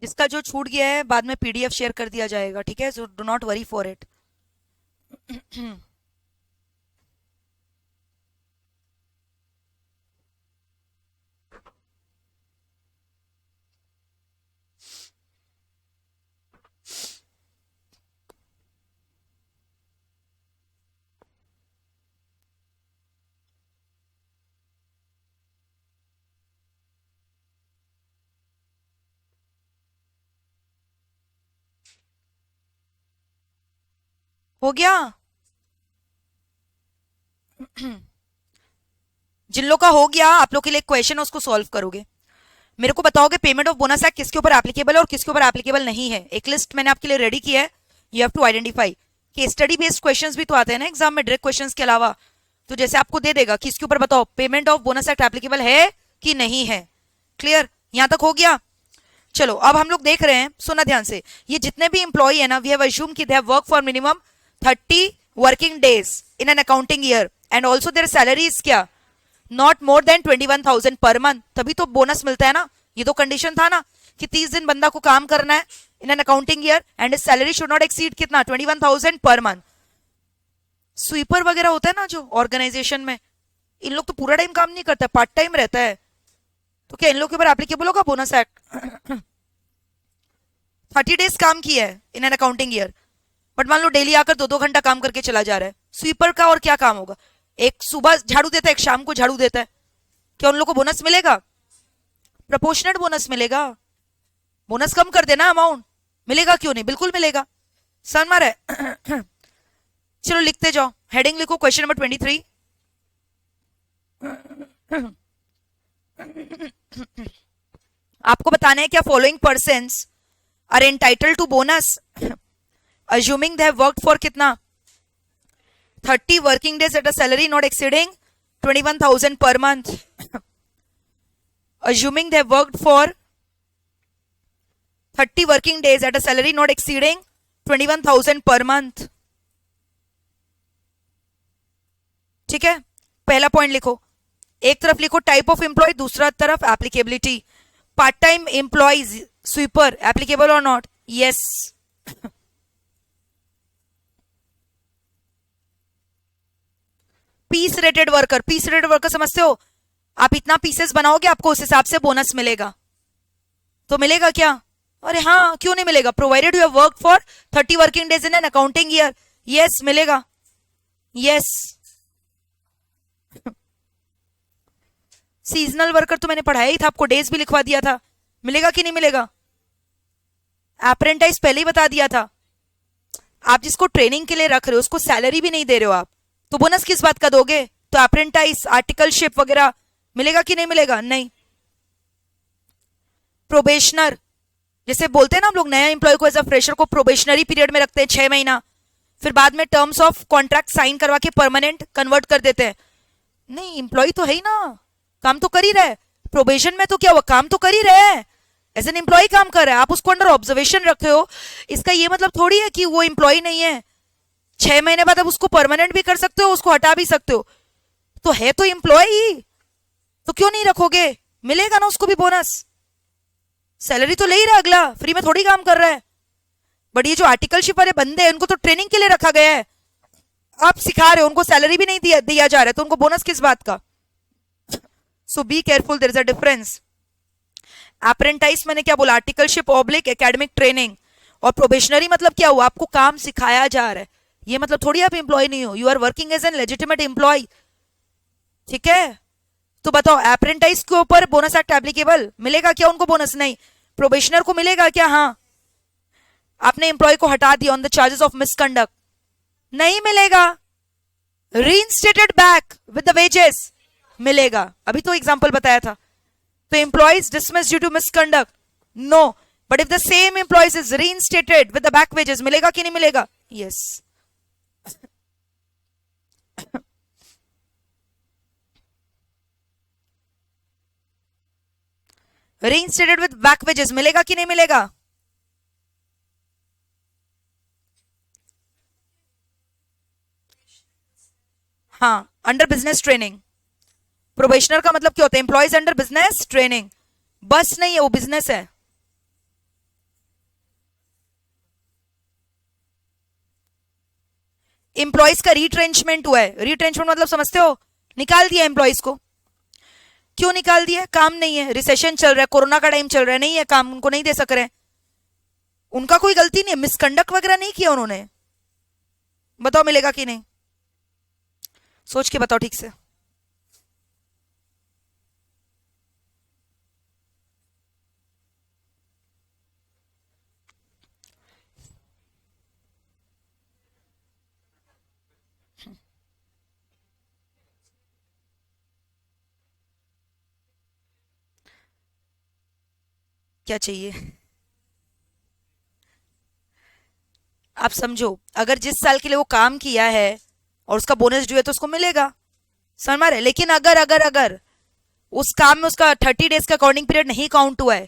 इसका जो छूट गया है बाद में पीडीएफ शेयर कर दिया जाएगा, ठीक है, so do not worry for it. हो गया? जिन लोग का हो गया, आप लोग के लिए एक क्वेश्चन है, उसको सॉल्व करोगे। मेरे को बताओगे पेमेंट ऑफ बोनस एक्ट किसके ऊपर एप्लीकेबल है और किसके ऊपर एप्लीकेबल नहीं है। एक लिस्ट मैंने आपके लिए रेडी किया है, यू हैव टू आइडेंटिफाई। कि स्टडी बेस्ड क्वेश्चंस भी तो आते हैं ना एग्जाम में, डायरेक्ट क्वेश्चंस के अलावा। तो जैसे आपको दे देगा कि इसके ऊपर बताओ payment of bonus act applicable है कि नहीं है। क्लियर? यहां तक हो गया? चलो अब हम लोग देख रहे हैं, सुना ध्यान से। ये जितने भी इंप्लॉई है ना, वी हैव अज्यूम कि they have work for minimum 30 working days in an accounting year and also their salary is क्या, not more than 21,000 per month. तभी तो बोनस मिलता है ना। ये तो कंडीशन था ना कि 30 दिन बंदा को काम करना है इन an accounting year and salary should not exceed कितना, 21,000 पर मंथ। स्वीपर वगैरह होता है ना जो ऑर्गेनाइजेशन में, इन लोग तो पूरा टाइम काम नहीं करता, पार्ट टाइम रहता है। तो क्या इन लोग के ऊपर एप्लीकेबल होगा बोनस एक्ट? 30 डेज काम किया है इन एन अकाउंटिंग ईयर, बट मान लो डेली आकर 2-2 घंटा काम करके चला जा रहा है। स्वीपर का और क्या काम होगा? एक सुबह झाड़ू देता है, एक शाम को झाड़ू देता है। क्या उन लोग को बोनस मिलेगा? प्रपोर्शनेट बोनस मिलेगा। बोनस कम कर देना अमाउंट, मिलेगा क्यों नहीं, बिल्कुल मिलेगा। समझ में आ रहा है? चलो लिखते जाओ, हेडिंग लिखो क्वेश्चन नंबर 23। आपको बताना है क्या following persons are entitled to bonus assuming they have worked for कितना 30 working days at a salary not exceeding 21,000 per month। assuming they have worked for 30 working days at a salary not exceeding 21,000 per month। ठीक है, पहला point लिखो। एक तरफ लिखो type of employ, दूसरा तरफ applicability. Part time employees sweeper applicable और not? Yes. Piece rated worker, piece rated worker समझते हो? आप इतना पीसेस बनाओगे आपको उस हिसाब से बोनस मिलेगा। तो मिलेगा क्या? अरे हाँ, क्यों नहीं मिलेगा? Provided you have work for 30 working days in an accounting year. Yes मिलेगा, यस। सीजनल वर्कर तो मैंने पढ़ाया ही था, आपको डेज भी लिखवा दिया था। मिलेगा कि नहीं मिलेगा? अप्रेंटाइज पहले ही बता दिया था। आप जिसको ट्रेनिंग के लिए रख रहे हो उसको सैलरी भी नहीं दे रहे हो आप, तो बोनस किस बात का दोगे? तो अप्रेंटाइज आर्टिकलशिप वगैरह मिलेगा कि नहीं मिलेगा? नहीं। प्रोबेशनर, जैसे बोलते हैं ना हम लोग नया एम्प्लॉय को एज अ फ्रेशर को प्रोबेशनरी पीरियड में रखते हैं 6 महीना, फिर बाद में टर्म्स ऑफ कॉन्ट्रैक्ट साइन करवा के परमानेंट कन्वर्ट कर देते हैं। नहीं, एम्प्लॉय तो है ही ना, काम तो कर ही रहे। प्रोबेशन में तो क्या हुआ, काम तो कर ही रहे हैं, एज एन एम्प्लॉय काम कर रहा है, आप उसको अंडर ऑब्जर्वेशन रखे हो। इसका ये मतलब थोड़ी है कि वो एम्प्लॉय नहीं है। 6 महीने बाद अब उसको परमानेंट भी कर सकते हो, उसको हटा भी सकते हो, तो है तो एम्प्लॉय ही, तो क्यों नहीं रखोगे? मिलेगा ना उसको भी बोनस, सैलरी तो ले ही रहा है, अगला फ्री में थोड़ी काम कर रहा है। बट ये जो आर्टिकलशिप वाले बंदे हैं उनको तो ट्रेनिंग के लिए रखा गया है, आप सिखा रहे हो, उनको सैलरी भी नहीं दिया जा रहा है, तो उनको बोनस किस बात का? So be careful, there is a difference. Apprentice मैंने क्या बोला? Articleship oblique academic training. और प्रोबेशनरी मतलब क्या हुआ? आपको काम सिखाया जा रहा है, ये मतलब थोड़ी आप एम्प्लॉय नहीं हो, you are working as an legitimate employee. ठीक है, तो बताओ अप्रेंटाइज के ऊपर बोनस एक्ट एप्लीकेबल मिलेगा क्या उनको बोनस? नहीं। प्रोबेशनर को मिलेगा क्या? हाँ। आपने एम्प्लॉय को हटा दिया on the charges of misconduct, नहीं मिलेगा। Reinstated back with the wages मिलेगा, अभी तो एग्जांपल बताया था। तो employees dismissed due to misconduct, no. But if the same employees is reinstated with the back wages, मिलेगा कि नहीं मिलेगा? Yes. Reinstated with back wages मिलेगा कि नहीं मिलेगा? हाँ, अंडर बिजनेस ट्रेनिंग। प्रोबेशनर का मतलब क्या होता है? Employees under business training. बस नहीं है, वो बिजनेस है। एम्प्लॉयज का रिट्रेंचमेंट हुआ है। रिट्रेंचमेंट मतलब समझते हो, निकाल दिया एम्प्लॉयज को। क्यों निकाल दिया? काम नहीं है, रिसेशन चल रहा है, कोरोना का टाइम चल रहा है, नहीं है काम, उनको नहीं दे सक रहे। उनका कोई गलती नहीं है, मिसकंडक्ट वगैरह नहीं किया उन्होंने। बताओ मिलेगा कि नहीं? सोच के बताओ ठीक से। क्या चाहिए? आप समझो, अगर जिस साल के लिए वो काम किया है और उसका बोनस ड्यू है तो उसको मिलेगा, समझ में आ रहा है? लेकिन अगर अगर अगर उस काम में उसका 30 डेज का अकाउंटिंग पीरियड नहीं काउंट हुआ है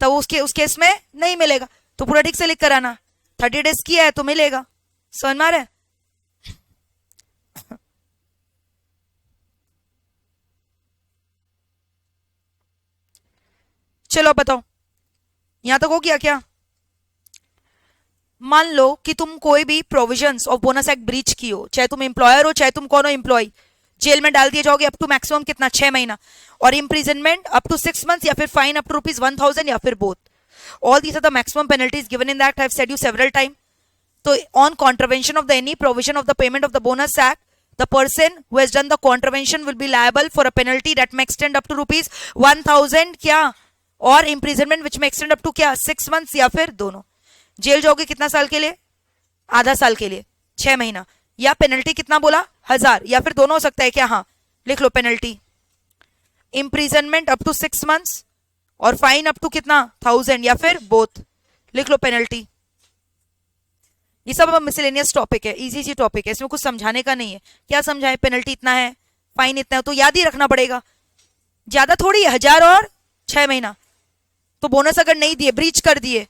तब उसके उस केस में नहीं मिलेगा। तो पूरा ठीक से लिख कर आना, 30 डेज किया है तो मिलेगा। समझ में आ रहा है? चलो बताओ, यहां तक हो गया क्या? मान लो कि तुम कोई भी provisions of bonus act breach की हो, चाहे तुम एम्प्लॉयर हो चाहे तुम कौन हो एम्प्लॉय, जेल में डाल दिए जाओगे अप टू मैक्सिमम कितना, 6 महीना, और इम्प्रिजनमेंट अप टू 6 months, या फिर फाइन अप टू ₹1,000, या फिर both. All these are the maximum penalties given in the act, I have said you several time. तो on contravention of the any provision of the payment of the bonus act, the person who has done the contravention will be liable for a penalty that may extend up to ₹1,000 क्या, और imprisonment which may extend up to क्या, 6 months, या फिर दोनों। Jail जाओगे कितना साल के लिए? आधा साल के लिए, 6 महीना। या पेनल्टी कितना बोला, 1000, या फिर दोनों हो सकता है क्या? हाँ, लिख लो penalty, imprisonment up to 6 months और फाइन अप टू कितना, 1000, या फिर बोथ। लिख लो पेनल्टी। ये सब मिसलेनियस टॉपिक है, इजी सी टॉपिक है, इसमें कुछ समझाने का नहीं है। क्या समझाए? पेनल्टी इतना है, फाइन इतना है, तो याद ही रखना पड़ेगा। ज्यादा थोड़ी है, 1000 और 6 महीना। तो बोनस अगर नहीं दिए, ब्रीच कर दिए,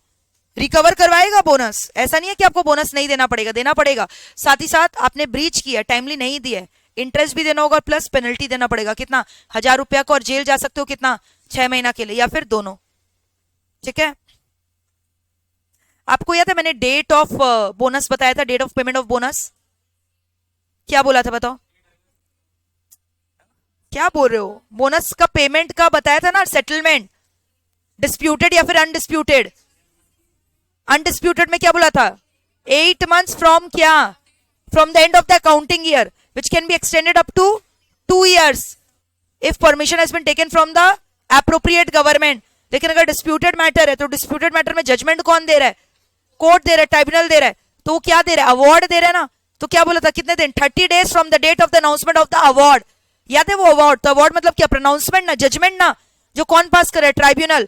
रिकवर करवाएगा बोनस। ऐसा नहीं है कि आपको बोनस नहीं देना पड़ेगा, देना पड़ेगा। साथ ही साथ आपने ब्रीच किया, टाइमली नहीं दिया, इंटरेस्ट भी देना होगा प्लस पेनल्टी देना पड़ेगा। कितना? 1000 रुपया का, और जेल जा सकते हो कितना, 6 महीना के लिए, या फिर दोनों। ठीक है? आपको याद है मैंने डेट ऑफ बोनस बताया था, date of payment of bonus क्या बोला था? बताओ क्या बोल रहे हो? बोनस का पेमेंट का बताया था ना, सेटलमेंट, डिस्प्यूटेड या फिर अनडिस्प्यूटेड। अनडिस्प्यूटेड में क्या बोला था? 8 months फ्रॉम क्या, from the end of the accounting year, which can be extended up to 2 years if permission has been taken from the appropriate government. लेकिन अगर डिस्प्यूटेड मैटर है तो डिस्प्यूटेड मैटर में जजमेंट कौन दे रहा है? कोर्ट दे रहा है, ट्राइब्यूनल दे रहा है। तो वो क्या दे रहा है? अवार्ड दे रहा है ना। तो क्या बोला था, कितने दिन? 30 days from the date of the announcement of the award. याद है वो अवार्ड? तो अवार्ड मतलब क्या? प्रोनाउंसमेंट ना, जजमेंट ना, जो कौन पास करे? ट्राइब्यूनल।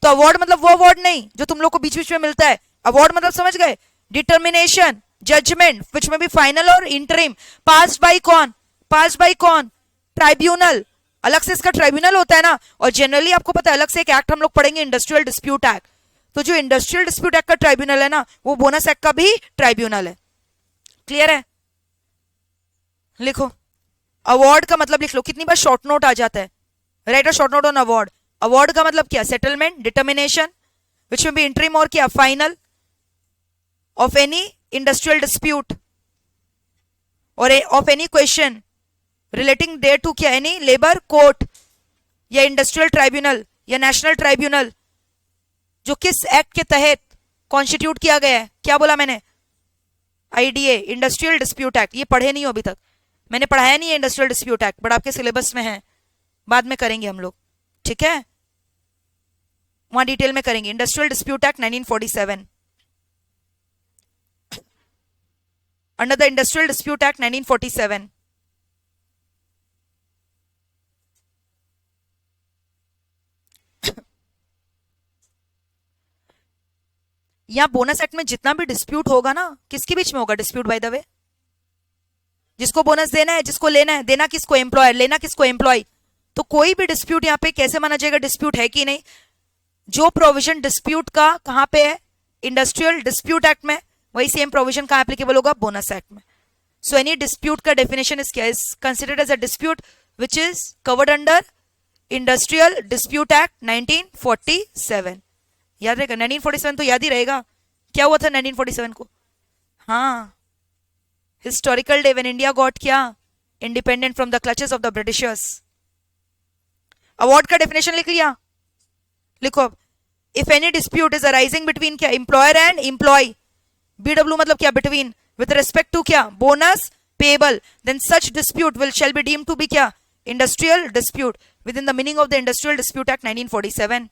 तो अवार्ड मतलब वो अवार्ड नहीं जो तुम लोग को बीच बीच में मिलता है। अवार्ड मतलब समझ गए? डिटर्मिनेशन, जजमेंट विच में भी फाइनल और इंटरिम, पास्ड बाय कौन? पास्ड बाय कौन? ट्राइब्यूनल। अलग से इसका ट्राइब्यूनल होता है ना। और जनरली आपको पता है, अलग से एक एक्ट हम लोग पढ़ेंगे, इंडस्ट्रियल डिस्प्यूट एक्ट। तो जो इंडस्ट्रियल डिस्प्यूट एक्ट का ट्राइब्यूनल है ना, वो बोनस एक्ट का भी ट्राइब्यूनल है। क्लियर है? लिखो, अवार्ड का मतलब लिख लो। कितनी बार शॉर्ट नोट आ जाता है, right a short note on award. Award का मतलब क्या? सेटलमेंट, डिटर्मिनेशन विच में भी इंटरिम, और क्या? Final of any industrial dispute और of any question relating there to क्या, एनी लेबर कोर्ट या इंडस्ट्रियल ट्राइब्यूनल या नेशनल ट्राइब्यूनल, जो किस एक्ट के तहत कॉन्स्टिट्यूट किया गया है। क्या बोला मैंने? IDA, industrial dispute act. ये पढ़े नहीं हो अभी तक, मैंने पढ़ाया नहीं है इंडस्ट्रियल डिस्प्यूट एक्ट, बट आपके सिलेबस में है, बाद में करेंगे हम लोग। ठीक है? वहां डिटेल में करेंगे। Industrial dispute act 1947, under the industrial dispute act 1947। यहां बोनस एक्ट में जितना भी डिस्प्यूट होगा ना, किसके बीच में होगा डिस्प्यूट? बाय द वे, जिसको बोनस देना है, जिसको लेना है, देना किसको? एम्प्लॉयर, लेना किसको? एम्प्लॉय। तो कोई भी डिस्प्यूट यहाँ पे कैसे माना जाएगा डिस्प्यूट है कि नहीं? जो प्रोविजन डिस्प्यूट का कहां पे है? इंडस्ट्रियल डिस्प्यूट एक्ट में, वही सेम प्रोविजन कहां एप्लीकेबल होगा? बोनस एक्ट में। सो एनी डिस्प्यूट का डेफिनेशन इज क्या? Is considered as a dispute which is covered under industrial dispute act 1947। याद रहेगा? 1947 तो याद ही रहेगा। क्या हुआ था 1947 को? हाँ, historical day when India got क्या, independent from the clutches of the Britishers. Award का डेफिनेशन लिख लिया, लिखो। If any dispute is arising between क्या, एम्प्लॉयर एंड एम्प्लॉय, बीडब्ल्यू मतलब क्या, बिटवीन, विथ रेस्पेक्ट टू क्या, bonus payable, then such dispute will shall be deemed to be क्या, industrial dispute within the meaning of the industrial dispute act 1947।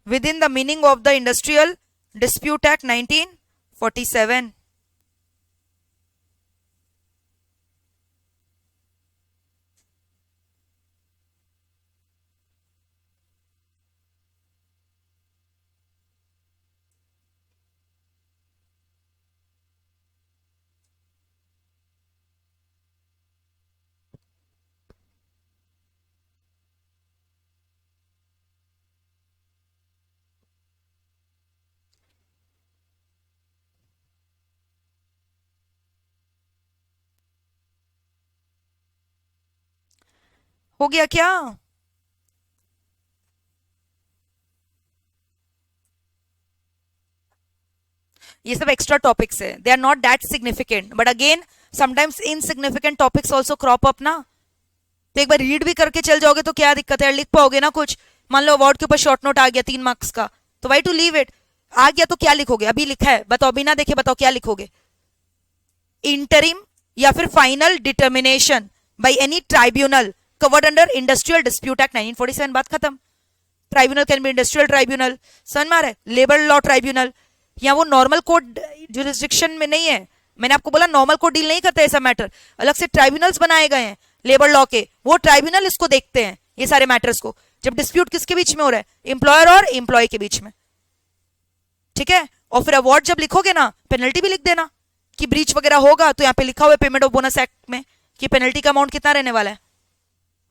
within the meaning of the Industrial Dispute Act 1947। हो गया क्या? ये सब extra topics है, they are not that significant, but again sometimes insignificant topics also crop up ना, तो एक बार read भी करके चल जाओगे तो क्या दिक्कत है, लिख पाओगे ना कुछ। मान लो अवार्ड के ऊपर शॉर्ट नोट आ गया 3 मार्क्स का, तो वाई टू लीव इट, आ गया तो क्या लिखोगे, अभी लिखा है बताओ, बिना देखे बताओ क्या लिखोगे, इंटरिम या फिर final determination by any tribunal covered under industrial dispute act 1947, बात खत्म। Tribunal can be industrial tribunal, समझ में आ रहा है, लेबर लॉ ट्राइब्यूनल, या वो नॉर्मल कोर्ट जुरिस्डिक्शन में नहीं है, मैंने आपको बोला नॉर्मल कोर्ट डील नहीं करता ऐसा मैटर, अलग से ट्राइब्यूनल्स बनाए गए हैं लेबर लॉ के, वो ट्राइब्यूनल इसको देखते हैं ये सारे मैटर्स को, जब डिस्प्यूट किसके बीच में हो रहा है, एम्प्लॉयर और एम्प्लॉय के बीच में, ठीक है। और फिर अवार्ड जब लिखोगे ना, पेनल्टी भी लिख देना कि ब्रीच वगैरह होगा, तो यहाँ पे लिखा हुआ है पेमेंट ऑफ बोनस एक्ट में कि पेनल्टी का अमाउंट कितना रहने वाला है।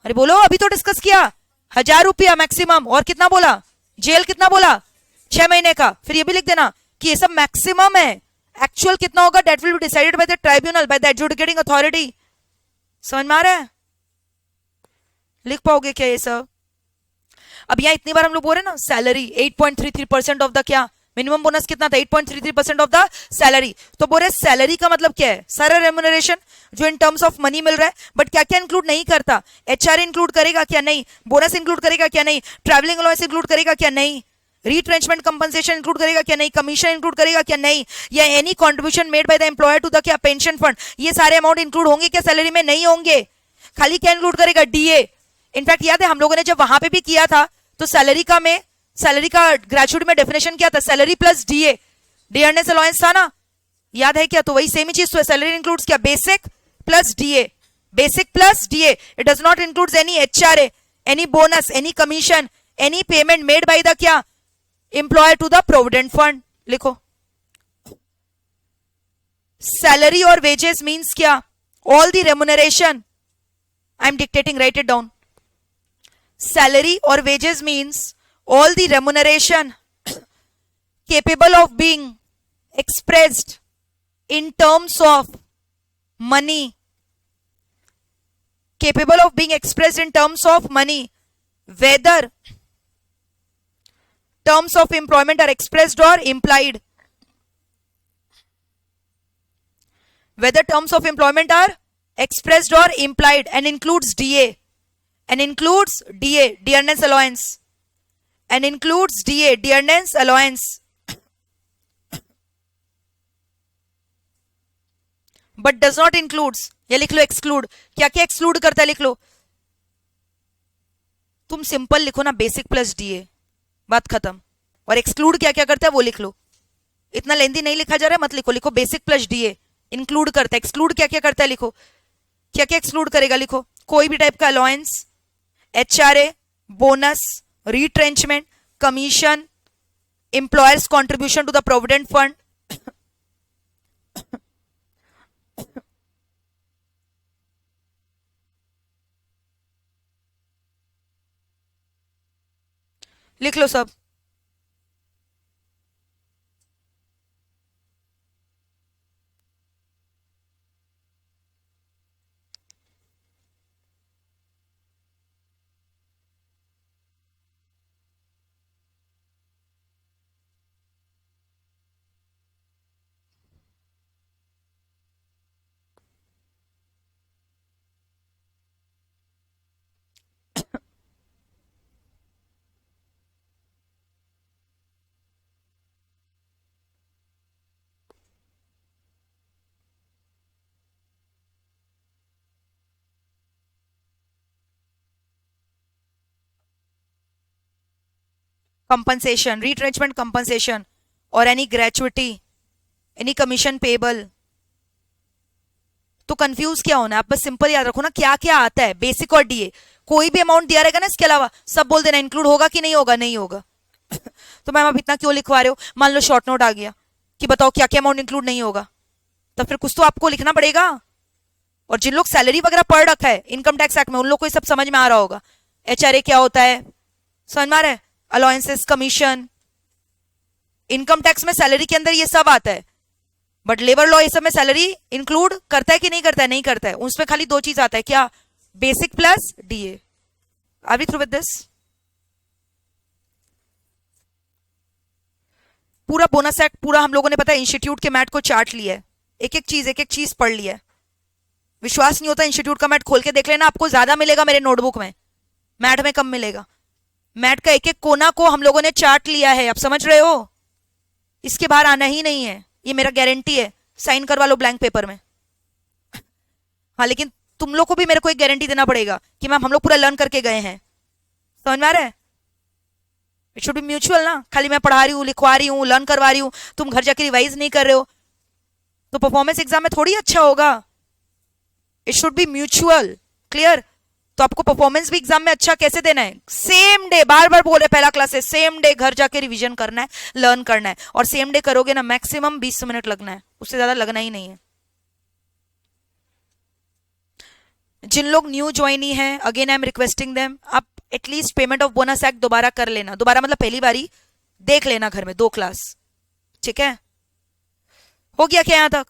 अरे बोलो, अभी तो डिस्कस किया, 1000 रुपया मैक्सिमम, और कितना बोला, जेल कितना बोला, 6 महीने का। फिर ये भी लिख देना कि ये सब मैक्सिमम है, एक्चुअल कितना होगा that will be decided by the tribunal, by the adjudicating authority. समझ में आ रहा है, लिख पाओगे क्या ये सब? अब यहाँ इतनी बार हम लोग बोल रहे ना, सैलरी 8.33% ऑफ द क्या, मिनिमम बोनस कितना था, 8.33% ऑफ द सैलरी, तो बोल रहे सैलरी का मतलब क्या है, सारा रेम्यूनरेशन जो इन टर्म्स ऑफ मनी मिल रहा है, बट क्या क्या इंक्लूड नहीं करता, एचआर इंक्लूड करेगा क्या, नहीं, बोनस इंक्लूड करेगा क्या, नहीं, ट्रैवलिंग अलाउंस इंक्लूड करेगा क्या, नहीं, रीट्रेंचमेंट कंपनसेशन इंक्लूड करेगा क्या, नहीं, कमीशन इंक्लूड करेगा क्या, नहीं, या any contribution made by the employer to the क्या, पेंशन फंड, ये सारे अमाउंट इंक्लूड होंगे क्या सैलरी में, नहीं होंगे। खाली क्या इंक्लूड करेगा, डीए। इनफैक्ट याद है हम लोगों ने जब वहां पे भी किया था, तो सैलरी का ग्रेजुएट में डेफिनेशन क्या था, salary plus DA, dearness allowance था ना, याद है क्या? तो वही सेम ही चीज तो है, सैलरी इंक्लूड्स क्या, basic plus DA, basic plus DA, it does not includes any HRA, any bonus, any commission, any payment made by the क्या, employer to the provident fund. लिखो, सैलरी और वेजेस मींस क्या, all the remuneration, I am dictating, write it down, salary or wages means all the remuneration capable of being expressed in terms of money, capable of being expressed in terms of money, whether terms of employment are expressed or implied, whether terms of employment are expressed or implied, and includes DA, and includes DA, dearness allowance, and includes DA, dearness allowance, but does not includes, या लिख लो exclude, क्या क्या exclude करता है लिख लो, तुम simple लिखो ना, बेसिक प्लस डीए, बात खत्म। और एक्सक्लूड क्या क्या करता है वो लिख लो, इतना लेंदी नहीं लिखा जा रहा है, मत लिखो, लिखो बेसिक प्लस डीए, इंक्लूड करता है, एक्सक्लूड क्या क्या करता है लिखो, क्या क्या एक्सक्लूड करेगा लिखो, कोई भी टाइप का allowance, HRA, bonus, retrenchment, commission, employers contribution to the provident fund, लिख लो सब। compensation, retrenchment compensation, or any gratuity, any commission payable. तो कंफ्यूज क्या होना है, आप बस सिंपल याद रखो ना क्या क्या आता है, बेसिक और डीए। कोई भी अमाउंट दिया रहेगा ना इसके अलावा सब बोल देना इंक्लूड होगा कि नहीं होगा, नहीं होगा। तो मैम आप इतना क्यों लिखवा रहे हो, मान लो शॉर्ट नोट आ गया कि बताओ क्या क्या अमाउंट इंक्लूड नहीं होगा, तब फिर कुछ तो आपको लिखना पड़ेगा। और जिन लोग सैलरी वगैरह पढ़ रखा है इनकम टैक्स एक्ट में, उन लोग को ये सब समझ में आ रहा होगा। एचआरए क्या होता है समझ में आ रहा है, अलाउंसेस, कमीशन, इनकम टैक्स में सैलरी के अंदर ये सब आता है। बट लेबर लॉ ये सब में सैलरी इंक्लूड करता है कि नहीं करता है, नहीं करता है। उसमें खाली दो चीज आता है, क्या, basic plus DA. Are we through with this? पूरा बोनस एक्ट पूरा हम लोगों ने पता है इंस्टीट्यूट के मैट को चार्ट लिया है, एक एक चीज पढ़ लिया है। विश्वास नहीं होता इंस्टीट्यूट का मैट खोल के देख लेना, आपको ज्यादा मिलेगा मेरे नोटबुक में, मैट में कम मिलेगा। मैट का एक एक कोना को हम लोगों ने चार्ट लिया है, आप समझ रहे हो? इसके बाहर आना ही नहीं है, ये मेरा गारंटी है। साइन करवा लो ब्लैंक पेपर में। हाँ लेकिन तुम लोग को भी मेरे को एक गारंटी देना पड़ेगा कि मैम हम लोग पूरा लर्न करके गए हैं। समझ में आ रहा है? इट शुड बी म्यूचुअल ना, खाली मैं पढ़ा रही हूँ, लिखवा रही हूँ, लर्न करवा रही हूँ, तुम घर जाके रिवाइज नहीं कर रहे हो तो परफॉर्मेंस एग्जाम में थोड़ी अच्छा होगा। It should be mutual, clear? तो आपको परफॉर्मेंस भी एग्जाम में अच्छा कैसे देना है, सेम डे, बार बार बोल रहे पहला क्लास से, सेम डे घर जाके रिवीजन करना है, लर्न करना है। और सेम डे करोगे ना, मैक्सिमम 20 मिनट लगना है, उससे ज्यादा लगना ही नहीं है। जिन लोग न्यू ज्वाइनी है, again I am requesting them, आप at least payment of bonus act दोबारा कर लेना। दोबारा मतलब पहली बारी देख लेना घर में 2 क्लास, ठीक है? हो गया क्या यहां तक?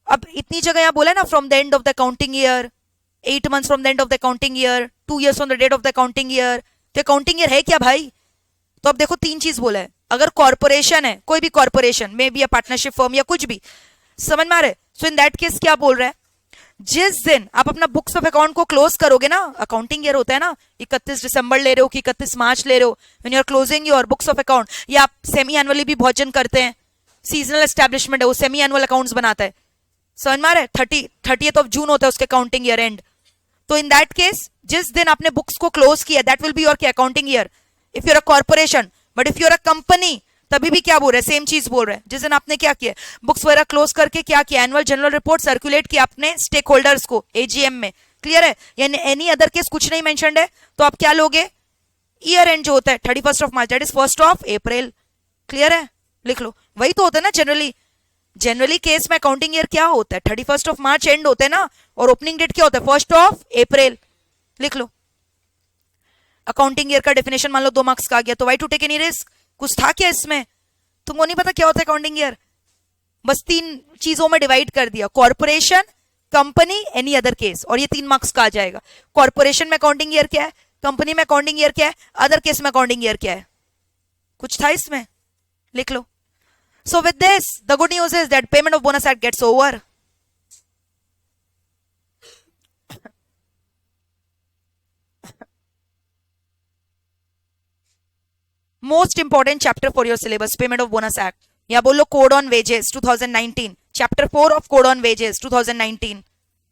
अब इतनी जगह यहां बोला है ना, from the end of the counting year, 8 months from the end of the accounting year, 2 years from the date of the accounting year। तो accounting year है क्या भाई? तो अब देखो 3 चीज बोला है। अगर कॉर्पोरेशन है, कोई भी कॉर्पोरेशन में भी, या पार्टनरशिप फर्म या कुछ भी, समझ में आ रहा है? सो इन दैट केस क्या बोल रहा है, जिस दिन आप अपना बुक्स ऑफ अकाउंट को क्लोज करोगे ना, अकाउंटिंग ईयर होता है ना, 31 दिसंबर ले रहे हो कि 31 मार्च ले रहे हो, when you are closing your books of account, या आप सेमी एनुअली भी बहुत जन करते हैं, सीजनल एस्टेब्लिशमेंट है वो सेमी एनुअल अकाउंट्स बनाता है, समझ में आ रहा है? 30th ऑफ जून होता है उसके अकाउंटिंग ईयर एंड। तो इन दैट केस जिस दिन आपने बुक्स को क्लोज किया, that will be your accounting year if you're a corporation. But if you're a company, तभी भी क्या बोल रहे हैं, सेम चीज बोल रहे हैं। जिस दिन आपने क्या किया, बुक्स वगैरह क्लोज करके क्या किया, एनुअल जनरल रिपोर्ट सर्कुलेट किया अपने स्टेक होल्डर्स को एजीएम में, क्लियर है? यानी एनी अदर केस कुछ नहीं मेंशन्ड है, तो आप क्या लोगे, ईयर एंड जो होता है 31st of March, that is 1st of April, clear है? लिख लो, वही तो होता है ना जनरली केस में अकाउंटिंग ईयर क्या होता है, 31st ऑफ मार्च एंड होते हैं ना, और ओपनिंग डेट क्या होता है, 1st ऑफ अप्रैल। लिख लो। अकाउंटिंग ईयर का डेफिनेशन मान लो 2 मार्क्स का आ गया, तो why to take any risk? कुछ था क्या इसमें? तुमको नहीं पता क्या होता है अकाउंटिंग ईयर? बस 3 चीजों में डिवाइड कर दिया, corporation, company, any other case, और ये 3 मार्क्स का आ जाएगा। कॉर्पोरेशन में अकाउंटिंग ईयर क्या है, कंपनी में अकाउंटिंग ईयर क्या है, अदर केस में अकाउंटिंग ईयर क्या है? कुछ था इसमें? लिख लो। So with this, the good news is that payment of bonus act gets over. Most important chapter for your syllabus, payment of bonus act. या बोलो code on wages 2019, chapter 4 of code on wages 2019,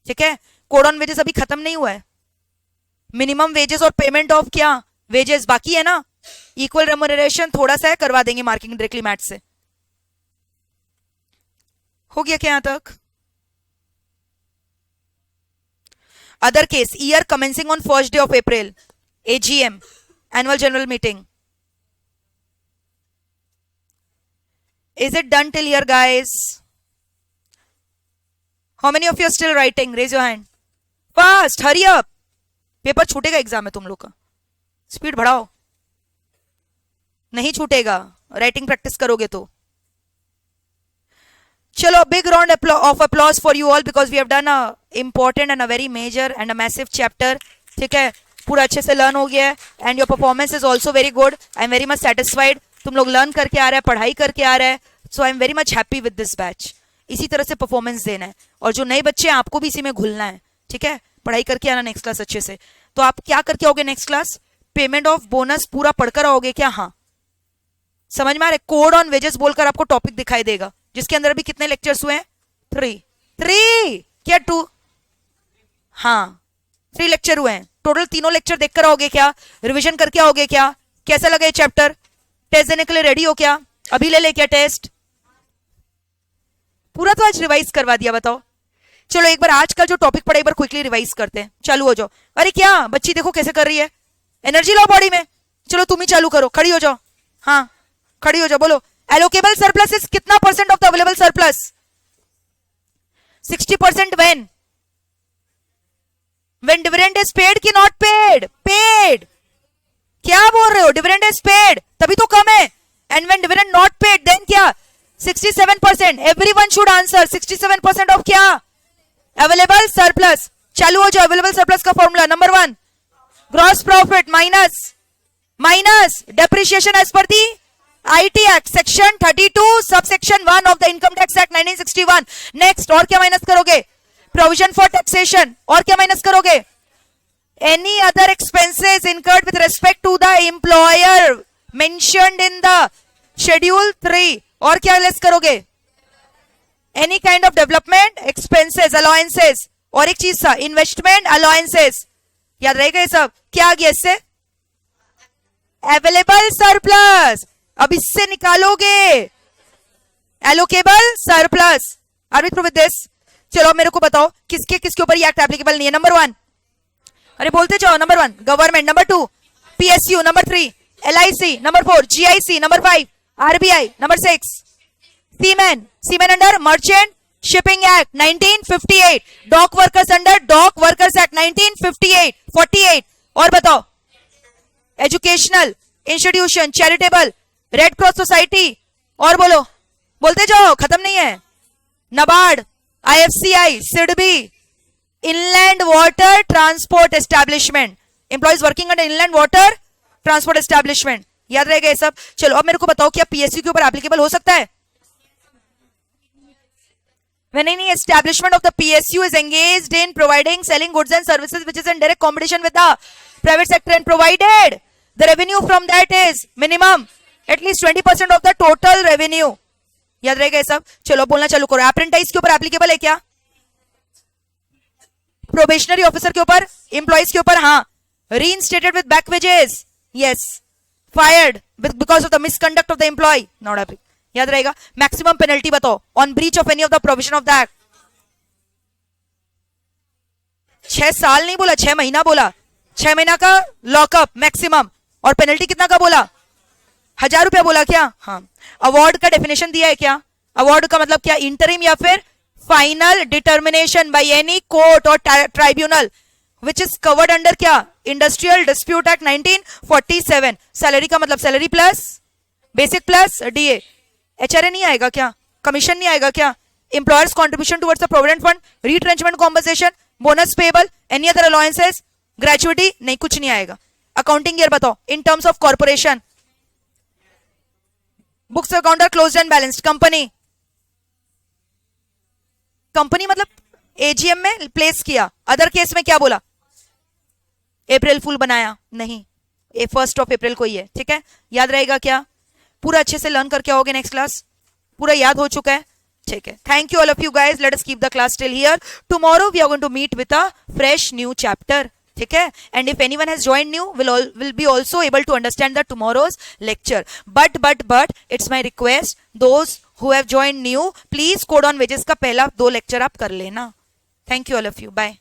ठीक है? Code on wages अभी खत्म नहीं हुआ है, minimum wages और पेमेंट ऑफ क्या वेजेस बाकी है ना, इक्वल रेम्यूनरेशन थोड़ा सा है, करवा देंगे मार्किंग डायरेक्टली मैथ से। हो गया क्या यहां तक? Other case, year commencing on 1st day of April, AGM, annual general meeting. Is it done till here guys? How many of you are still writing? Raise your hand fast, hurry up, paper छूटेगा exam में तुम लोग का, speed बढ़ाओ। नहीं छूटेगा, writing practice करोगे तो। चलो, big round of applause for you all because we have done a important and a very major and a massive chapter, ठीक है? पूरा अच्छे से लर्न हो गया है and your performance is also very good. I am very much satisfied, तुम लोग लर्न करके आ रहे हैं, पढ़ाई करके आ रहे हैं, so I am very much happy with this batch. इसी तरह से परफॉर्मेंस देना है, और जो नए बच्चे हैं आपको भी इसी में घुलना है, ठीक है? पढ़ाई करके आना नेक्स्ट क्लास अच्छे से। तो आप क्या करके आओगे next class? Payment of bonus पूरा पढ़कर आओगे क्या? हाँ, समझ में आ रहे? कोड ऑन वेजेस बोलकर आपको टॉपिक दिखाई देगा, जिसके अंदर अभी कितने लेक्चर्स हुए हैं? 3 क्या 2? हाँ, 3 लेक्चर हुए हैं टोटल। तीनों लेक्चर देखकर आओगे क्या? रिवीजन करके आओगे क्या? कैसा लगा ये चैप्टर? टेस्ट देने के लिए रेडी हो क्या? अभी ले क्या टेस्ट? पूरा तो आज रिवाइज करवा दिया, बताओ। चलो एक बार आज का जो टॉपिक पड़ा एक बार क्विकली रिवाइज करते हैं, चालू हो जाओ। अरे क्या बच्ची देखो कैसे कर रही है, एनर्जी लो बॉडी में। चलो तुम ही चालू करो, खड़ी हो जाओ। हाँ खड़ी हो जाओ, बोलो एलोकेबल सरप्लस इज कितना percent of the available surplus? 60% when dividend is paid कि not paid? Paid। क्या बोल रहे हो? डिविडेंड इज पेड तभी तो कम है, and when dividend not paid then क्या? 67%। एवरीवन शुड आंसर 67% ऑफ क्या? Available surplus. चालू हो जाओ। अवेलेबल सरप्लस का formula number 1 gross profit minus depreciation as per the IT act section 32 sub section 1 of the income tax act 1961। Next और क्या minus करोगे? Provision for taxation. और क्या माइनस करोगे? Any other expenses incurred with respect to the employer mentioned in the schedule 3। और क्या less करोगे? Any kind of development expenses allowances. और एक चीज था इन्वेस्टमेंट अलाउंसेस। याद रहेगा ये सब? क्या आ गया इससे? Available surplus. अब इससे निकालोगे allocable surplus. Are we through with this? चलो मेरे को बताओ किसके किसके ऊपर ये एक्ट एप्लीकेबल नहीं है। नंबर 1, अरे बोलते जाओ। Number 1 government, number 2 PSU, number 3 LIC, number 4 GIC, number 5 RBI, number 6 seamen under merchant shipping act 1958, dock workers under dock workers act 1958 48। और बताओ educational institution, charitable, red cross society. और बोलो, बोलते जाओ, खत्म नहीं है। NABARD, IFCI, SIDBI, inland water transport establishment, employees working under inland water transport establishment. याद रहेगा ये सब? चलो अब मेरे को बताओ क्या पीएसयू के ऊपर एप्लीकेबल हो सकता है? When any establishment of the PSU is engaged in providing, selling goods and services which is in direct competition with the private sector and provided the revenue from that is minimum at least 20% of the total revenue। याद रहेगा ये सब? चलो बोलना चालू करो। Apprentice के ऊपर एप्लीकेबल है क्या? प्रोबेशनरी ऑफिसर के ऊपर, एम्प्लॉइज के ऊपर हाँ। reinstated with back wages, yes। fired because of the misconduct of the employee, not applicable। याद रहेगा? मैक्सिमम पेनल्टी बताओ on breach of any of the provision of the act. 6 साल नहीं बोला, 6 महीना बोला। 6 महीना का लॉकअप मैक्सिमम। और पेनल्टी कितना का बोला? 1000 रुपया बोला क्या? हाँ। अवार्ड का डेफिनेशन दिया है क्या? अवार्ड का मतलब क्या? इंटरिम या फिर final determination by any court और tribunal which is covered under क्या? Industrial dispute act 1947। सैलरी का मतलब salary plus basic plus DA. HRA नहीं आएगा क्या? कमीशन नहीं आएगा क्या? Employers contribution towards the provident fund, retrenchment compensation, bonus payable, any other allowances, gratuity नहीं, कुछ नहीं आएगा। अकाउंटिंग ईयर बताओ in terms of corporation. Books account are closed and balanced. Company मतलब एजीएम में प्लेस किया। अदर केस में क्या बोला? अप्रैल फुल बनाया नहीं, 1 अप्रैल को ही है। ठीक है, याद रहेगा क्या? पूरा अच्छे से लर्न करके आओगे नेक्स्ट क्लास? पूरा याद हो चुका है? ठीक है, thank you all of you guys. Let us keep the class till here. Tomorrow we are going to meet with a fresh new chapter. ठीक है, and if anyone has joined new will be also able to understand the tomorrow's lecture. But it's my request, those who have joined new please code on wages का पहला 2 lecture आप कर लेना। Thank you all of you, bye.